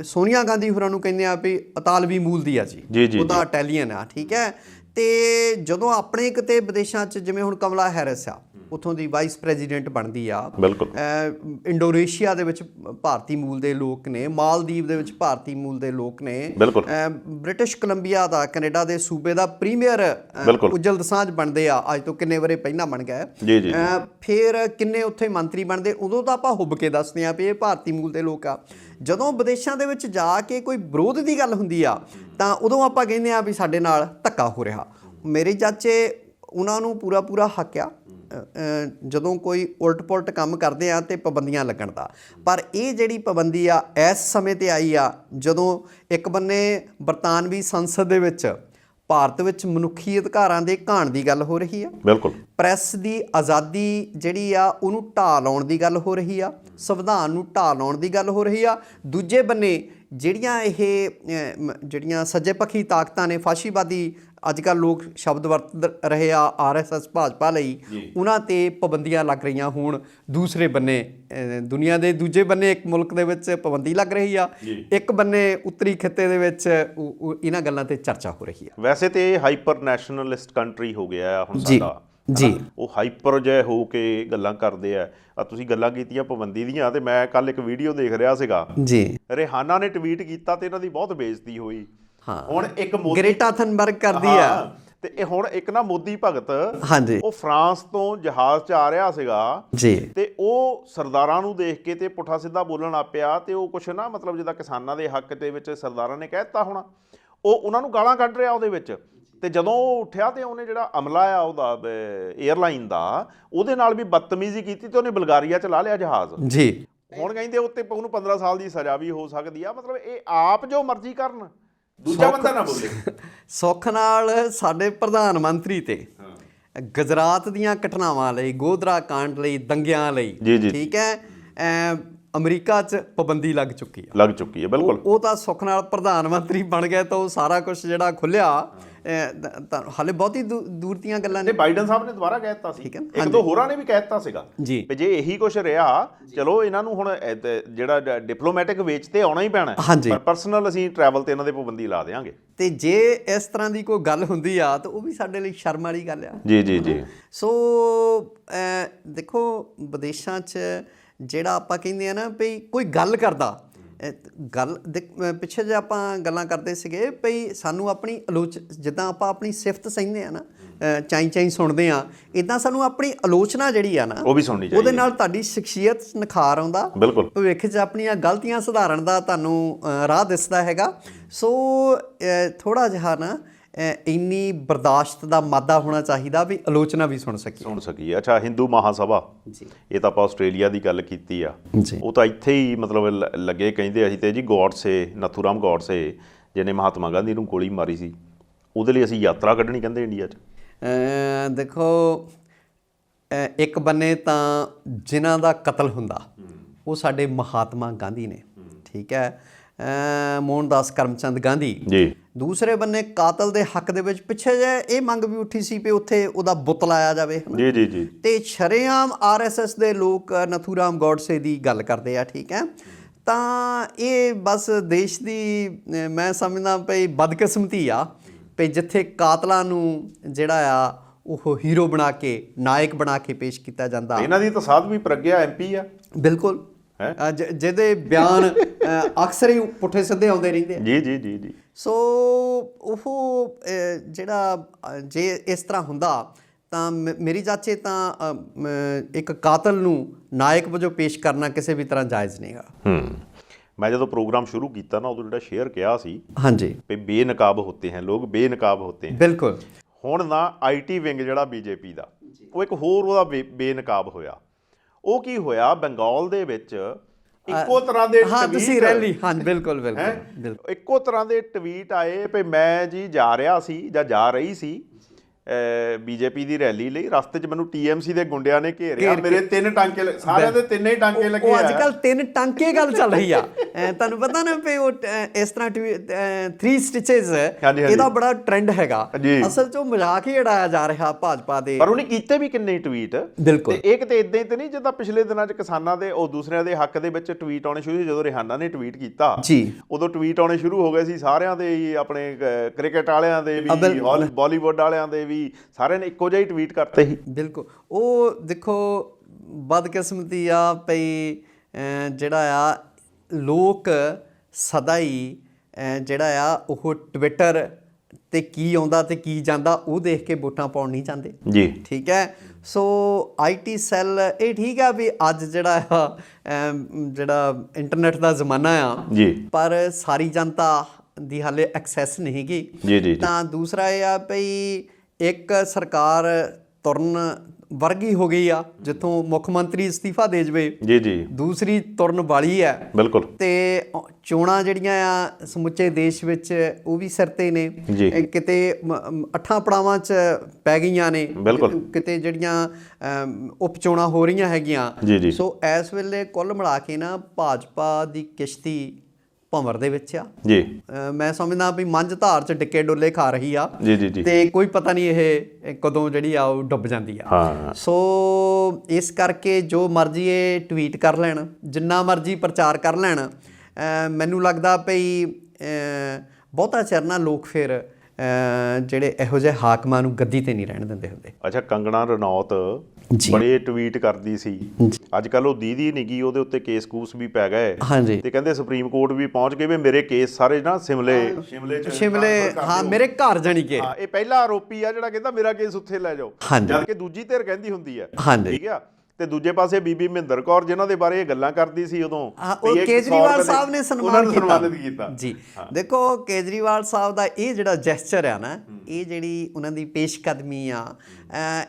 ਸੋਨੀਆ ਗਾਂਧੀ ਹੋਰਾਂ ਨੂੰ ਕਹਿੰਦੇ ਆ ਵੀ ਇਤਾਲਵੀ ਮੂਲ ਦੀ ਆ ਜੀ, ਉਹਦਾ ਇਟਾਲੀਅਨ ਆ, ਠੀਕ ਹੈ। ਤੇ ਜਦੋਂ ਆਪਣੇ ਕਿਤੇ ਵਿਦੇਸ਼ਾਂ 'ਚ, ਜਿਵੇਂ ਹੁਣ ਕਮਲਾ ਹੈਰਿਸ ਆ, ਉੱਥੋਂ ਦੀ ਵਾਈਸ ਪ੍ਰੈਜ਼ੀਡੈਂਟ ਬਣਦੀ ਆ। ਇੰਡੋਨੇਸ਼ੀਆ ਦੇ ਵਿੱਚ ਭਾਰਤੀ ਮੂਲ ਦੇ ਲੋਕ ਨੇ, ਮਾਲਦੀਵ ਦੇ ਵਿੱਚ ਭਾਰਤੀ ਮੂਲ ਦੇ ਲੋਕ ਨੇ, ਬ੍ਰਿਟਿਸ਼ ਕੋਲੰਬੀਆ ਦਾ, ਕੈਨੇਡਾ ਦੇ ਸੂਬੇ ਦਾ ਪ੍ਰੀਮੀਅਰ ਉਜਲ ਦਸਾਂਝ ਬਣਦੇ ਆ, ਅੱਜ ਤੋਂ ਕਿੰਨੇ ਵਰੇ ਪਹਿਲਾਂ ਬਣ ਗਏ। ਫਿਰ ਕਿੰਨੇ ਉੱਥੇ ਮੰਤਰੀ ਬਣਦੇ, ਉਦੋਂ ਤਾਂ ਆਪਾਂ ਹੁੱਬ ਕੇ ਦੱਸਦੇ ਆ ਵੀ ਇਹ ਭਾਰਤੀ ਮੂਲ ਦੇ ਲੋਕ ਆ। ਜਦੋਂ ਵਿਦੇਸ਼ਾਂ ਦੇ ਵਿੱਚ ਜਾ ਕੇ ਕੋਈ ਵਿਰੋਧ ਦੀ ਗੱਲ ਹੁੰਦੀ ਆ ਤਾਂ ਉਦੋਂ ਆਪਾਂ ਕਹਿੰਦੇ ਆ ਵੀ ਸਾਡੇ ਨਾਲ ਧੱਕਾ ਹੋ ਰਿਹਾ। ਮੇਰੇ ਚਾਚੇ, ਉਹਨਾਂ ਨੂੰ ਪੂਰਾ ਹੱਕ ਆ ਜਦੋਂ ਕੋਈ ਉਲਟ ਪੁਲਟ ਕੰਮ ਕਰਦੇ ਆ ਤੇ ਪਾਬੰਦੀਆਂ ਲੱਗਣ ਦਾ। ਪਰ ਇਹ ਜਿਹੜੀ ਪਾਬੰਦੀ ਆ ਇਸ ਸਮੇਂ 'ਤੇ ਆਈ ਆ ਜਦੋਂ ਇੱਕ ਬੰਨੇ ਬਰਤਾਨਵੀ ਸੰਸਦ ਦੇ ਵਿੱਚ ਭਾਰਤ ਵਿੱਚ ਮਨੁੱਖੀ ਅਧਿਕਾਰਾਂ ਦੇ ਘਾਣ ਦੀ ਗੱਲ ਹੋ ਰਹੀ ਆ, ਪ੍ਰੈਸ ਦੀ ਆਜ਼ਾਦੀ ਜਿਹੜੀ ਆ ਉਹਨੂੰ ਢਾਹ ਲਾਉਣ ਦੀ ਗੱਲ ਹੋ ਰਹੀ ਆ, ਸੰਵਿਧਾਨ ਨੂੰ ਢਾਹ ਲਾਉਣ ਦੀ ਗੱਲ ਹੋ ਰਹੀ ਆ। ਦੂਜੇ ਬੰਨੇ ਜਿਹੜੀਆਂ ਸੱਜੇ ਪੱਖੀ ਤਾਕਤਾਂ ਨੇ, ਫਾਸ਼ੀਵਾਦੀ ਅੱਜ ਕੱਲ੍ਹ ਲੋਕ ਸ਼ਬਦ ਵਰਤ ਰਹੇ ਆ RSS ਭਾਜਪਾ ਲਈ, ਉਹਨਾਂ 'ਤੇ ਪਾਬੰਦੀਆਂ ਲੱਗ ਰਹੀਆਂ। ਹੁਣ ਦੂਸਰੇ ਬੰਨੇ ਦੁਨੀਆ ਦੇ ਦੂਜੇ ਬੰਨੇ ਇੱਕ ਮੁਲਕ ਦੇ ਵਿੱਚ ਪਾਬੰਦੀ ਲੱਗ ਰਹੀ ਆ, ਇੱਕ ਬੰਨੇ ਉੱਤਰੀ ਖਿੱਤੇ ਦੇ ਵਿੱਚ ਇਹਨਾਂ ਗੱਲਾਂ 'ਤੇ ਚਰਚਾ ਹੋ ਰਹੀ ਆ। ਵੈਸੇ ਤੇ ਇਹ ਹਾਈਪਰ ਨੈਸ਼ਨਲਿਸਟ ਕੰਟਰੀ ਹੋ ਗਿਆ ਹੁਣ ਸਾਡਾ ਜੀ, ਉਹ ਹਾਈਪਰ ਜਿਹੇ ਹੋ ਕੇ ਗੱਲਾਂ ਕਰਦੇ ਆ। ਤੁਸੀਂ ਗੱਲਾਂ ਕੀਤੀਆਂ ਪਾਬੰਦੀ ਦੀਆਂ, ਤੇ ਮੈਂ ਕੱਲ ਇੱਕ ਵੀਡੀਓ ਦੇਖ ਰਿਹਾ ਸੀਗਾ ਜੀ, ਰਿਹਾਨਾ ਨੇ ਟਵੀਟ ਕੀਤਾ ਤੇ ਇਹਨਾਂ ਦੀ ਬਹੁਤ ਬੇਇੱਜ਼ਤੀ ਹੋਈ। ਹੁਣ ਇੱਕ ਗ੍ਰੇਟਾ ਥਨਬਰਗ ਕਰਦੀ ਆ, ਤੇ ਇਹ ਹੁਣ ਇੱਕ ਨਾ ਮੋਦੀ ਭਗਤ, ਉਹ ਫਰਾਂਸ ਤੋਂ ਜਹਾਜ਼ 'ਚ ਆ ਰਿਹਾ ਸੀਗਾ ਜੀ, ਤੇ ਉਹ ਸਰਦਾਰਾਂ ਨੂੰ ਦੇਖ ਕੇ ਤੇ ਪੁੱਠਾ ਸਿੱਧਾ ਬੋਲਣ ਲੱਗ ਪਿਆ। ਤੇ ਉਹ ਕੁਛ ਨਾ ਮਤਲਬ ਜਿੱਦਾਂ ਕਿਸਾਨਾਂ ਦੇ ਹੱਕ ਦੇ ਵਿੱਚ ਸਰਦਾਰਾਂ ਨੇ ਕਹਿ ਦਿੱਤਾ ਹੋਣਾ, ਉਹ ਉਹਨਾਂ ਨੂੰ ਗਾਲਾਂ ਕੱਢ ਰਿਹਾ ਉਹਦੇ ਵਿੱਚ। ਤੇ ਜਦੋਂ ਉਹ ਉੱਠਿਆ ਤੇ ਉਹਨੇ ਜਿਹੜਾ ਅਮਲਾ ਆ ਉਹਦਾ 에ਅਰਲਾਈਨ ਦਾ, ਉਹਦੇ ਨਾਲ ਵੀ ਬਦਤਮੀਜ਼ੀ ਕੀਤੀ ਤੇ ਉਹਨੇ ਬਲਗਾਰੀਆ 'ਚ ਲਾ ਲਿਆ ਜਹਾਜ਼ ਜੀ। ਹੁਣ ਕਹਿੰਦੇ ਉੱਤੇ ਉਹਨੂੰ 15 ਸਾਲ ਦੀ ਸਜ਼ਾ ਵੀ ਹੋ ਸਕਦੀ ਆ। ਮਤਲਬ ਇਹ ਆਪ ਜੋ ਮਰਜ਼ੀ ਕਰਨ, ਦੂਜਾ ਬੰਦਾ ਨਾ ਬੋਲੇ। ਸੁੱਖ ਨਾਲ ਸਾਡੇ ਪ੍ਰਧਾਨ ਮੰਤਰੀ ਤੇ ਗੁਜਰਾਤ ਦੀਆਂ ਘਟਨਾਵਾਂ ਲਈ, ਗੋਧਰਾ ਕਾਂਡ ਲਈ, ਦੰਗਿਆਂ ਲਈ, ਠੀਕ ਹੈ, ਅਮਰੀਕਾ 'ਚ ਪਾਬੰਦੀ ਲੱਗ ਚੁੱਕੀ ਹੈ ਬਿਲਕੁਲ। ਉਹ ਤਾਂ ਸੁੱਖ ਨਾਲ ਪ੍ਰਧਾਨ ਮੰਤਰੀ ਬਣ ਗਏ ਤਾਂ ਉਹ ਸਾਰਾ ਕੁਝ ਜਿਹੜਾ ਖੁੱਲਿਆ, ਹਾਲੇ ਬਹੁਤੀ ਦੂਰ ਦੀਆਂ ਗੱਲਾਂ ਨੇ। ਬਾਈਡਨ ਸਾਹਿਬ ਨੇ ਦੁਬਾਰਾ ਕਹਿ ਦਿੱਤਾ ਸੀ, ਇੱਕ ਦੋ ਹੋਰਾਂ ਨੇ ਵੀ ਕਹਿ ਦਿੱਤਾ ਸੀਗਾ ਜੀ ਵੀ ਜੇ ਇਹੀ ਕੁਝ ਰਿਹਾ, ਚਲੋ ਇਹਨਾਂ ਨੂੰ ਹੁਣ ਜਿਹੜਾ ਡਿਪਲੋਮੈਟਿਕ ਵੇਚ ਤੇ ਆਉਣਾ ਹੀ ਪੈਣਾ, ਪਰ ਪਰਸਨਲ ਅਸੀਂ ਟਰੈਵਲ ਤੇ ਇਹਨਾਂ ਦੇ ਪਾਬੰਦੀ ਲਾ ਦੇਵਾਂਗੇ। ਤੇ ਜੇ ਇਸ ਤਰ੍ਹਾਂ ਦੀ ਕੋਈ ਗੱਲ ਹੁੰਦੀ ਆ ਤਾਂ ਉਹ ਵੀ ਸਾਡੇ ਲਈ ਸ਼ਰਮ ਵਾਲੀ ਗੱਲ ਆ। ਜੀ। ਸੋ ਦੇਖੋ, ਵਿਦੇਸ਼ਾਂ 'ਚ ਜਿਹੜਾ ਆਪਾਂ ਕਹਿੰਦੇ ਆ ਨਾ ਵੀ ਕੋਈ ਗੱਲ ਕਰਦਾ, ਗੱਲ ਪਿੱਛੇ ਜੇ ਆਪਾਂ ਗੱਲਾਂ ਕਰਦੇ ਸੀਗੇ ਵੀ ਸਾਨੂੰ ਆਪਣੀ ਜਿੱਦਾਂ ਆਪਾਂ ਆਪਣੀ ਸਿਫਤ ਸਹਿੰਦੇ ਆ ਨਾ, ਚਾਈ ਸੁਣਦੇ ਆ, ਇੱਦਾਂ ਸਾਨੂੰ ਆਪਣੀ ਆਲੋਚਨਾ ਜਿਹੜੀ ਆ ਨਾ ਉਹ ਵੀ ਸੁਣਨੀ ਚਾਹੀਦੀ। ਉਹਦੇ ਨਾਲ ਤੁਹਾਡੀ ਸ਼ਖਸੀਅਤ ਨਿਖਾਰ ਆਉਂਦਾ, ਬਿਲਕੁਲ ਭਵਿੱਖ 'ਚ ਆਪਣੀਆਂ ਗਲਤੀਆਂ ਸੁਧਾਰਨ ਦਾ ਤੁਹਾਨੂੰ ਰਾਹ ਦਿਸਦਾ ਹੈਗਾ। ਸੋ ਥੋੜ੍ਹਾ ਜਿਹਾ ਨਾ ਇੰਨੀ ਬਰਦਾਸ਼ਤ ਦਾ ਮਾਦਾ ਹੋਣਾ ਚਾਹੀਦਾ ਵੀ ਆਲੋਚਨਾ ਵੀ ਸੁਣ ਸਕੀਏ। ਅੱਛਾ, ਹਿੰਦੂ ਮਹਾਸਭਾ ਜੀ, ਇਹ ਤਾਂ ਆਪਾਂ ਆਸਟ੍ਰੇਲੀਆ ਦੀ ਗੱਲ ਕੀਤੀ ਆ, ਜੀ। ਉਹ ਤਾਂ ਇੱਥੇ ਹੀ ਮਤਲਬ ਲੱਗੇ ਕਹਿੰਦੇ ਅਸੀਂ ਤੇ ਜੀ ਗੋਡਸੇ, ਨਥੂਰਾਮ ਗੋਡਸੇ ਜਿਹਨੇ ਮਹਾਤਮਾ ਗਾਂਧੀ ਨੂੰ ਗੋਲੀ ਮਾਰੀ ਸੀ, ਉਹਦੇ ਲਈ ਅਸੀਂ ਯਾਤਰਾ ਕੱਢਣੀ ਕਹਿੰਦੇ ਇੰਡੀਆ 'ਚ। ਦੇਖੋ, ਇੱਕ ਬੰਨੇ ਤਾਂ ਜਿਨ੍ਹਾਂ ਦਾ ਕਤਲ ਹੁੰਦਾ ਉਹ ਸਾਡੇ ਮਹਾਤਮਾ ਗਾਂਧੀ ਨੇ, ਠੀਕ ਹੈ, ਮੋਹਨਦਾਸ ਕਰਮਚੰਦ ਗਾਂਧੀ ਜੀ। ਦੂਸਰੇ ਬੰਨੇ ਕਾਤਲ ਦੇ ਹੱਕ ਦੇ ਵਿੱਚ ਪਿੱਛੇ ਜੇ ਇਹ ਮੰਗ ਵੀ ਉੱਠੀ ਸੀ ਵੀ ਉੱਥੇ ਉਹਦਾ ਬੁੱਤ ਲਾਇਆ ਜਾਵੇ ਜੀ। ਤੇ ਸ਼ਰੇਆਮ RSS ਦੇ ਲੋਕ ਨਥੂਰਾਮ ਗੋਡਸੇ ਦੀ ਗੱਲ ਕਰਦੇ ਆ, ਠੀਕ ਹੈ। ਤਾਂ ਇਹ ਬਸ ਦੇਸ਼ ਦੀ ਮੈਂ ਸਮਝਦਾ ਪਈ ਬਦਕਿਸਮਤੀ ਆ ਵੀ ਜਿੱਥੇ ਕਾਤਲਾਂ ਨੂੰ ਜਿਹੜਾ ਆ ਉਹ ਹੀਰੋ ਬਣਾ ਕੇ, ਨਾਇਕ ਬਣਾ ਕੇ ਪੇਸ਼ ਕੀਤਾ ਜਾਂਦਾ। ਇਹਨਾਂ ਦੀ ਤਾਂ ਸਾਧਵੀ ਪ੍ਰਗਿਆ MP ਆ, ਬਿਲਕੁਲ, ਜਿਹਦੇ ਬਿਆਨ ਅਕਸਰ ਹੀ ਪੁੱਠੇ ਸਿੱਧੇ ਆਉਂਦੇ ਰਹਿੰਦੇ ਆ। ਜੀ। ਸੋ ਉਹ ਜਿਹੜਾ ਜੇ ਇਸ ਤਰ੍ਹਾਂ ਹੁੰਦਾ ਤਾਂ ਮੇਰੀ ਚਾਚੇ ਤਾਂ ਇੱਕ ਕਾਤਲ ਨੂੰ ਨਾਇਕ ਵਜੋਂ ਪੇਸ਼ ਕਰਨਾ ਕਿਸੇ ਵੀ ਤਰ੍ਹਾਂ ਜਾਇਜ਼ ਨਹੀਂ ਹੈਗਾ। ਮੈਂ ਜਦੋਂ ਪ੍ਰੋਗਰਾਮ ਸ਼ੁਰੂ ਕੀਤਾ ਨਾ, ਉਦੋਂ ਜਿਹੜਾ ਸ਼ੇਅਰ ਕਿਹਾ ਸੀ, ਹਾਂਜੀ, ਵੀ ਬੇਨਕਾਬ ਹੋਤੇ ਹੈ ਲੋਕ, ਬੇਨਕਾਬ ਹੋਤੇ ਹੈ। ਬਿਲਕੁਲ। ਹੁਣ ਨਾ IT ਵਿੰਗ ਜਿਹੜਾ BJP ਦਾ, ਉਹ ਇੱਕ ਹੋਰ ਉਹਦਾ ਬੇਨਕਾਬ ਹੋਇਆ। ਉਹ ਕੀ ਹੋਇਆ, ਬੰਗਾਲ ਦੇ ਵਿੱਚ ਇੱਕੋ ਤਰ੍ਹਾਂ ਦੇ ਤੁਸੀਂ ਰੈਲੀ, ਹਾਂ ਬਿਲਕੁਲ, ਇੱਕੋ ਤਰ੍ਹਾਂ ਦੇ ਟਵੀਟ ਆਏ ਵੀ ਮੈਂ ਜੀ ਜਾ ਰਿਹਾ ਸੀ ਜਾਂ ਜਾ ਰਹੀ ਸੀ BJP ਦੀ ਰੈਲੀ ਲਈ, ਰਸਤੇ 'ਚ ਮੈਨੂੰ TMC ਦੇ ਗੁੰਡਿਆਂ ਨੇ ਘੇਰਿਆ, ਮੇਰੇ 3 ਟਾਂਕੇ, ਸਾਰਿਆਂ ਦੇ 3 ਹੀ ਟਾਂਕੇ ਲੱਗੇ ਆ। ਅੱਜ ਕੱਲ੍ਹ 3 ਟਾਂਕੇ ਗੱਲ ਚੱਲ ਰਹੀ ਆ, ਤੁਹਾਨੂੰ ਪਤਾ ਨਾ ਵੀ ਉਹ ਇਸ ਤਰ੍ਹਾਂ 3 ਸਟਿਚਸ, ਇਹਦਾ ਬੜਾ ਟ੍ਰੈਂਡ ਹੈਗਾ। ਅਸਲ 'ਚ ਉਹ ਮਜ਼ਾਕ ਹੀ ਉਡਾਇਆ ਜਾ ਰਿਹਾ ਭਾਜਪਾ ਦੇ, ਪਰ ਉਹਨੇ ਕੀਤੇ ਵੀ ਕਿੰਨੇ ਟਵੀਟ। ਬਿਲਕੁਲ। ਤੇ ਇਹ ਕਿਤੇ ਇਦਾਂ ਹੀ ਤੇ ਨਹੀਂ ਜਿੱਦਾਂ ਪਿਛਲੇ ਦਿਨਾਂ 'ਚ ਕਿਸਾਨਾਂ ਦੇ ਉਹ ਦੂਸਰਿਆਂ ਦੇ ਹੱਕ ਦੇ ਵਿੱਚ ਟਵੀਟ ਆਉਣੇ ਸ਼ੁਰੂ, ਜਦੋਂ ਰਿਹਾਨਾ ਨੇ ਟਵੀਟ ਕੀਤਾ ਜੀ, ਉਦੋਂ ਟਵੀਟ ਆਉਣੇ ਸ਼ੁਰੂ ਹੋ ਗਏ ਸੀ ਸਾਰਿਆਂ ਦੇ ਹੀ, ਆਪਣੇ ਕ੍ਰਿਕਟ ਵਾਲਿਆਂ ਦੇ ਵੀ, ਬਾਲੀਵੁੱਡ ਵਾਲਿਆਂ ਦੇ ਵੀ, ਸਾਰਿਆਂ ਨੇ ਇੱਕੋ ਜਿਹਾ ਹੀ ਟਵੀਟ ਕਰਤੇ ਸੀ। ਬਿਲਕੁਲ। ਉਹ ਦੇਖੋ ਬਦਕਿਸਮਤੀ ਆ ਪਈ, ਜਿਹੜਾ ਆ ਲੋਕ ਸਦਾ ਹੀ ਜਿਹੜਾ ਆ ਉਹ ਟਵਿੱਟਰ ਤੇ ਕੀ ਆਉਂਦਾ ਤੇ ਕੀ ਜਾਂਦਾ ਉਹ ਦੇਖ ਕੇ ਵੋਟਾਂ ਪਾਉਣ ਨਹੀਂ ਚਾਹੁੰਦੇ ਜੀ, ਠੀਕ ਹੈ। ਸੋ IT ਸੈੱਲ, ਇਹ ਠੀਕ ਆ ਵੀ ਅੱਜ ਜਿਹੜਾ ਆ ਜਿਹੜਾ ਇੰਟਰਨੈਟ ਦਾ ਜ਼ਮਾਨਾ ਆ ਜੀ, ਪਰ ਸਾਰੀ ਜਨਤਾ ਦੀ ਹਾਲੇ ਐਕਸੈਸ ਨਹੀਂ ਹੈਗੀ ਜੀ। ਤਾਂ ਦੂਸਰਾ ਇਹ ਆ ਵੀ ਇੱਕ ਸਰਕਾਰ ਤੁਰਨ ਵਰਗੀ ਹੋ ਗਈ ਆ ਜਿੱਥੋਂ ਮੁੱਖ ਮੰਤਰੀ ਅਸਤੀਫਾ ਦੇ ਜਵੇ ਜੀ, ਦੂਸਰੀ ਤੁਰਨ ਵਾਲੀ ਹੈ ਬਿਲਕੁਲ। ਤੇ ਚੋਣਾਂ ਜਿਹੜੀਆਂ ਆ ਸਮੁੱਚੇ ਦੇਸ਼ ਵਿੱਚ ਉਹ ਵੀ ਸਿਰ ਤੇ ਨੇ, ਕਿਤੇ 8 ਪੜਾਵਾਂ 'ਚ ਪੈ ਗਈਆਂ ਨੇ, ਕਿਤੇ ਜਿਹੜੀਆਂ ਉਪ ਚੋਣਾਂ ਹੋ ਰਹੀਆਂ ਹੈਗੀਆਂ। ਸੋ ਇਸ ਵੇਲੇ ਕੁੱਲ ਮਿਲਾ ਕੇ ਨਾ ਭਾਜਪਾ ਦੀ ਕਿਸ਼ਤੀ ਭੰਵਰ ਦੇ ਵਿੱਚ ਆ ਜੀ। ਮੈਂ ਸਮਝਦਾ ਵੀ ਮੰਝ ਧਾਰ 'ਚ ਡਿੱਕੇ ਡੋਲੇ ਖਾ ਰਹੀ ਆ ਜੀ, ਤੇ ਕੋਈ ਪਤਾ ਨਹੀਂ ਇਹ ਕਦੋਂ ਜਿਹੜੀ ਆ ਉਹ ਡੁੱਬ ਜਾਂਦੀ ਆ। ਸੋ ਇਸ ਕਰਕੇ ਜੋ ਮਰਜ਼ੀ ਇਹ ਟਵੀਟ ਕਰ ਲੈਣ, ਜਿੰਨਾ ਮਰਜ਼ੀ ਪ੍ਰਚਾਰ ਕਰ ਲੈਣ, ਮੈਨੂੰ ਲੱਗਦਾ ਭਈ ਬਹੁਤਾ ਚਿਰ ਨਾ ਲੋਕ ਫਿਰ ਜਿਹੜੇ ਇਹੋ ਜਿਹੇ ਹਾਕਮਾਂ ਨੂੰ ਗੱਦੀ ਤੇ ਨਹੀਂ ਰਹਿਣ ਦਿੰਦੇ ਹੁੰਦੇ। ਅੱਛਾ, ਕੰਗਣਾ ਰਣੌਤ ਬੜੇ ਟਵੀਟ ਕਰਦੀ ਸੀ, ਅੱਜ ਕੱਲ ਉਹ ਦੀਦੀ ਨਹੀਂ ਗਈ, ਉਹਦੇ ਉੱਤੇ ਕੇਸ ਕੂਸ ਵੀ ਪੈ ਗਏ ਤੇ ਕਹਿੰਦੇ ਸੁਪਰੀਮ ਕੋਰਟ ਵੀ ਪਹੁੰਚ ਗਏ ਵੀ ਮੇਰੇ ਕੇਸ ਸਾਰੇ ਨਾ ਸ਼ਿਮਲੇ ਹਾਂ ਮੇਰੇ ਘਰ ਜਾਣੀ ਕਿ ਇਹ ਪਹਿਲਾ ਆਰੋਪੀ ਆ ਜਿਹੜਾ ਕਹਿੰਦਾ ਮੇਰਾ ਕੇਸ ਉੱਥੇ ਲੈ ਜਾਓ, ਜਦ ਕਿ ਦੂਜੀ ਧਿਰ ਕਹਿੰਦੀ ਹੁੰਦੀ ਹੈ, ਠੀਕ ਆ। ਤੇ ਦੂਜੇ ਪਾਸੇ ਬੀਬੀ ਮਹਿੰਦਰ ਕੌਰ ਜਿਨ੍ਹਾਂ ਦੇ ਬਾਰੇ ਇਹ ਗੱਲਾਂ ਕਰਦੀ ਸੀ ਉਦੋਂ ਉਹ ਵੀ ਇਹ 100 ਕੇਜਰੀਵਾਲ ਰੁਪਏ ਸਾਹਿਬ ਨੇ ਉਹਨਾਂ ਨੂੰ ਸਨਮਾਨਿਤ ਸਨਮਾਨਿਤ ਕੀਤਾ ਜੀ। ਦੇਖੋ ਕੇਜਰੀਵਾਲ ਸਾਹਿਬ ਦਾ ਇਹ ਜਿਹੜਾ ਜੈਸਚਰ ਆ ਨਾ, ਇਹ ਜਿਹੜੀ ਉਹਨਾਂ ਦੀ ਪੇਸ਼ਕਦਮੀ ਆ,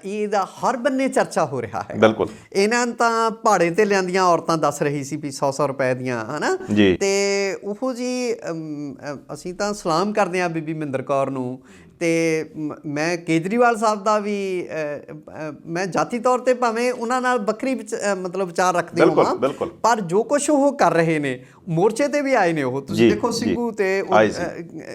ਇਹਦਾ ਹਰ ਬੰਨੇ ਚਰਚਾ ਹੋ ਰਿਹਾ ਹੈ। ਬਿਲਕੁਲ। ਇਹਨਾਂ ਨੂੰ ਤਾਂ ਪਹਾੜੇ ਤੇ ਲਿਆਂਦੀਆਂ ਔਰਤਾਂ ਦੱਸ ਰਹੀ ਸੀ ਵੀ 100-100 ਰੁਪਏ ਦੀਆਂ, ਹਨਾ। ਤੇ ਉਹੋ ਜੀ ਅਸੀਂ ਤਾਂ ਸਲਾਮ ਕਰਦੇ ਹਾਂ ਬੀਬੀ ਮਹਿੰਦਰ ਕੌਰ ਨੂੰ। ਤੇ ਮੈਂ ਕੇਜਰੀਵਾਲ ਸਾਹਿਬ ਦਾ ਵੀ ਮੈਂ ਜਾਤੀ ਤੌਰ ਤੇ ਭਾਵੇਂ ਉਹਨਾਂ ਨਾਲ ਵੱਖਰੀ ਮਤਲਬ ਵਿਚਾਰ ਰੱਖਦੇ ਹੋਵਾਂ, ਪਰ ਜੋ ਕੁਛ ਉਹ ਕਰ ਰਹੇ ਨੇ, ਮੋਰਚੇ ਤੇ ਵੀ ਆਏ ਨੇ ਉਹ, ਤੁਸੀਂ ਦੇਖੋ ਸਿੰਘੂ ਤੇ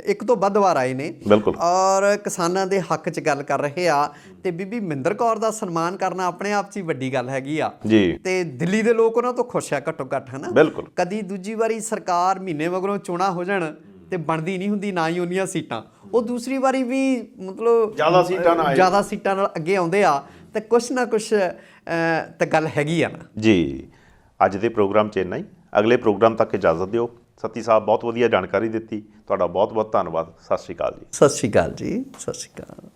ਇੱਕ ਤੋਂ ਵੱਧ ਵਾਰ ਆਏ ਨੇ ਔਰ ਕਿਸਾਨਾਂ ਦੇ ਹੱਕ 'ਚ ਗੱਲ ਕਰ ਰਹੇ ਆ। ਤੇ ਬੀਬੀ ਮਹਿੰਦਰ ਕੌਰ ਦਾ ਸਨਮਾਨ ਕਰਨਾ ਆਪਣੇ ਆਪ 'ਚ ਹੀ ਵੱਡੀ ਗੱਲ ਹੈਗੀ ਆ। ਤੇ ਦਿੱਲੀ ਦੇ ਲੋਕ ਉਹਨਾਂ ਤੋਂ ਖੁਸ਼ ਆ ਘੱਟੋ ਘੱਟ, ਹਨਾ। ਕਦੀ ਦੂਜੀ ਵਾਰੀ ਸਰਕਾਰ ਮਹੀਨੇ ਮਗਰੋਂ ਚੋਣਾਂ ਹੋ ਜਾਣ ਤੇ ਬਣਦੀ ਨਹੀਂ ਹੁੰਦੀ ਨਾ ਹੀ ਉਹਨੀਆਂ ਸੀਟਾਂ, ਉਹ ਦੂਸਰੀ ਵਾਰੀ ਵੀ ਮਤਲਬ ਜ਼ਿਆਦਾ ਸੀਟਾਂ ਨਾਲ ਅੱਗੇ ਆਉਂਦੇ ਆ, ਤੇ ਕੁਛ ਨਾ ਕੁਛ ਤਾਂ ਗੱਲ ਹੈਗੀ ਆ ਨਾ ਜੀ। ਅੱਜ ਦੇ ਪ੍ਰੋਗਰਾਮ 'ਚ ਇੰਨਾ ਹੀ। ਅਗਲੇ ਪ੍ਰੋਗਰਾਮ ਤੱਕ ਇਜਾਜ਼ਤ ਦਿਓ। ਸਤੀ ਸਾਹਿਬ ਬਹੁਤ ਵਧੀਆ ਜਾਣਕਾਰੀ ਦਿੱਤੀ, ਤੁਹਾਡਾ ਬਹੁਤ ਬਹੁਤ ਧੰਨਵਾਦ। ਸਤਿ ਸ਼੍ਰੀ ਅਕਾਲ ਜੀ। ਸਤਿ ਸ਼੍ਰੀ ਅਕਾਲ ਜੀ। ਸਤਿ ਸ਼੍ਰੀ ਅਕਾਲ।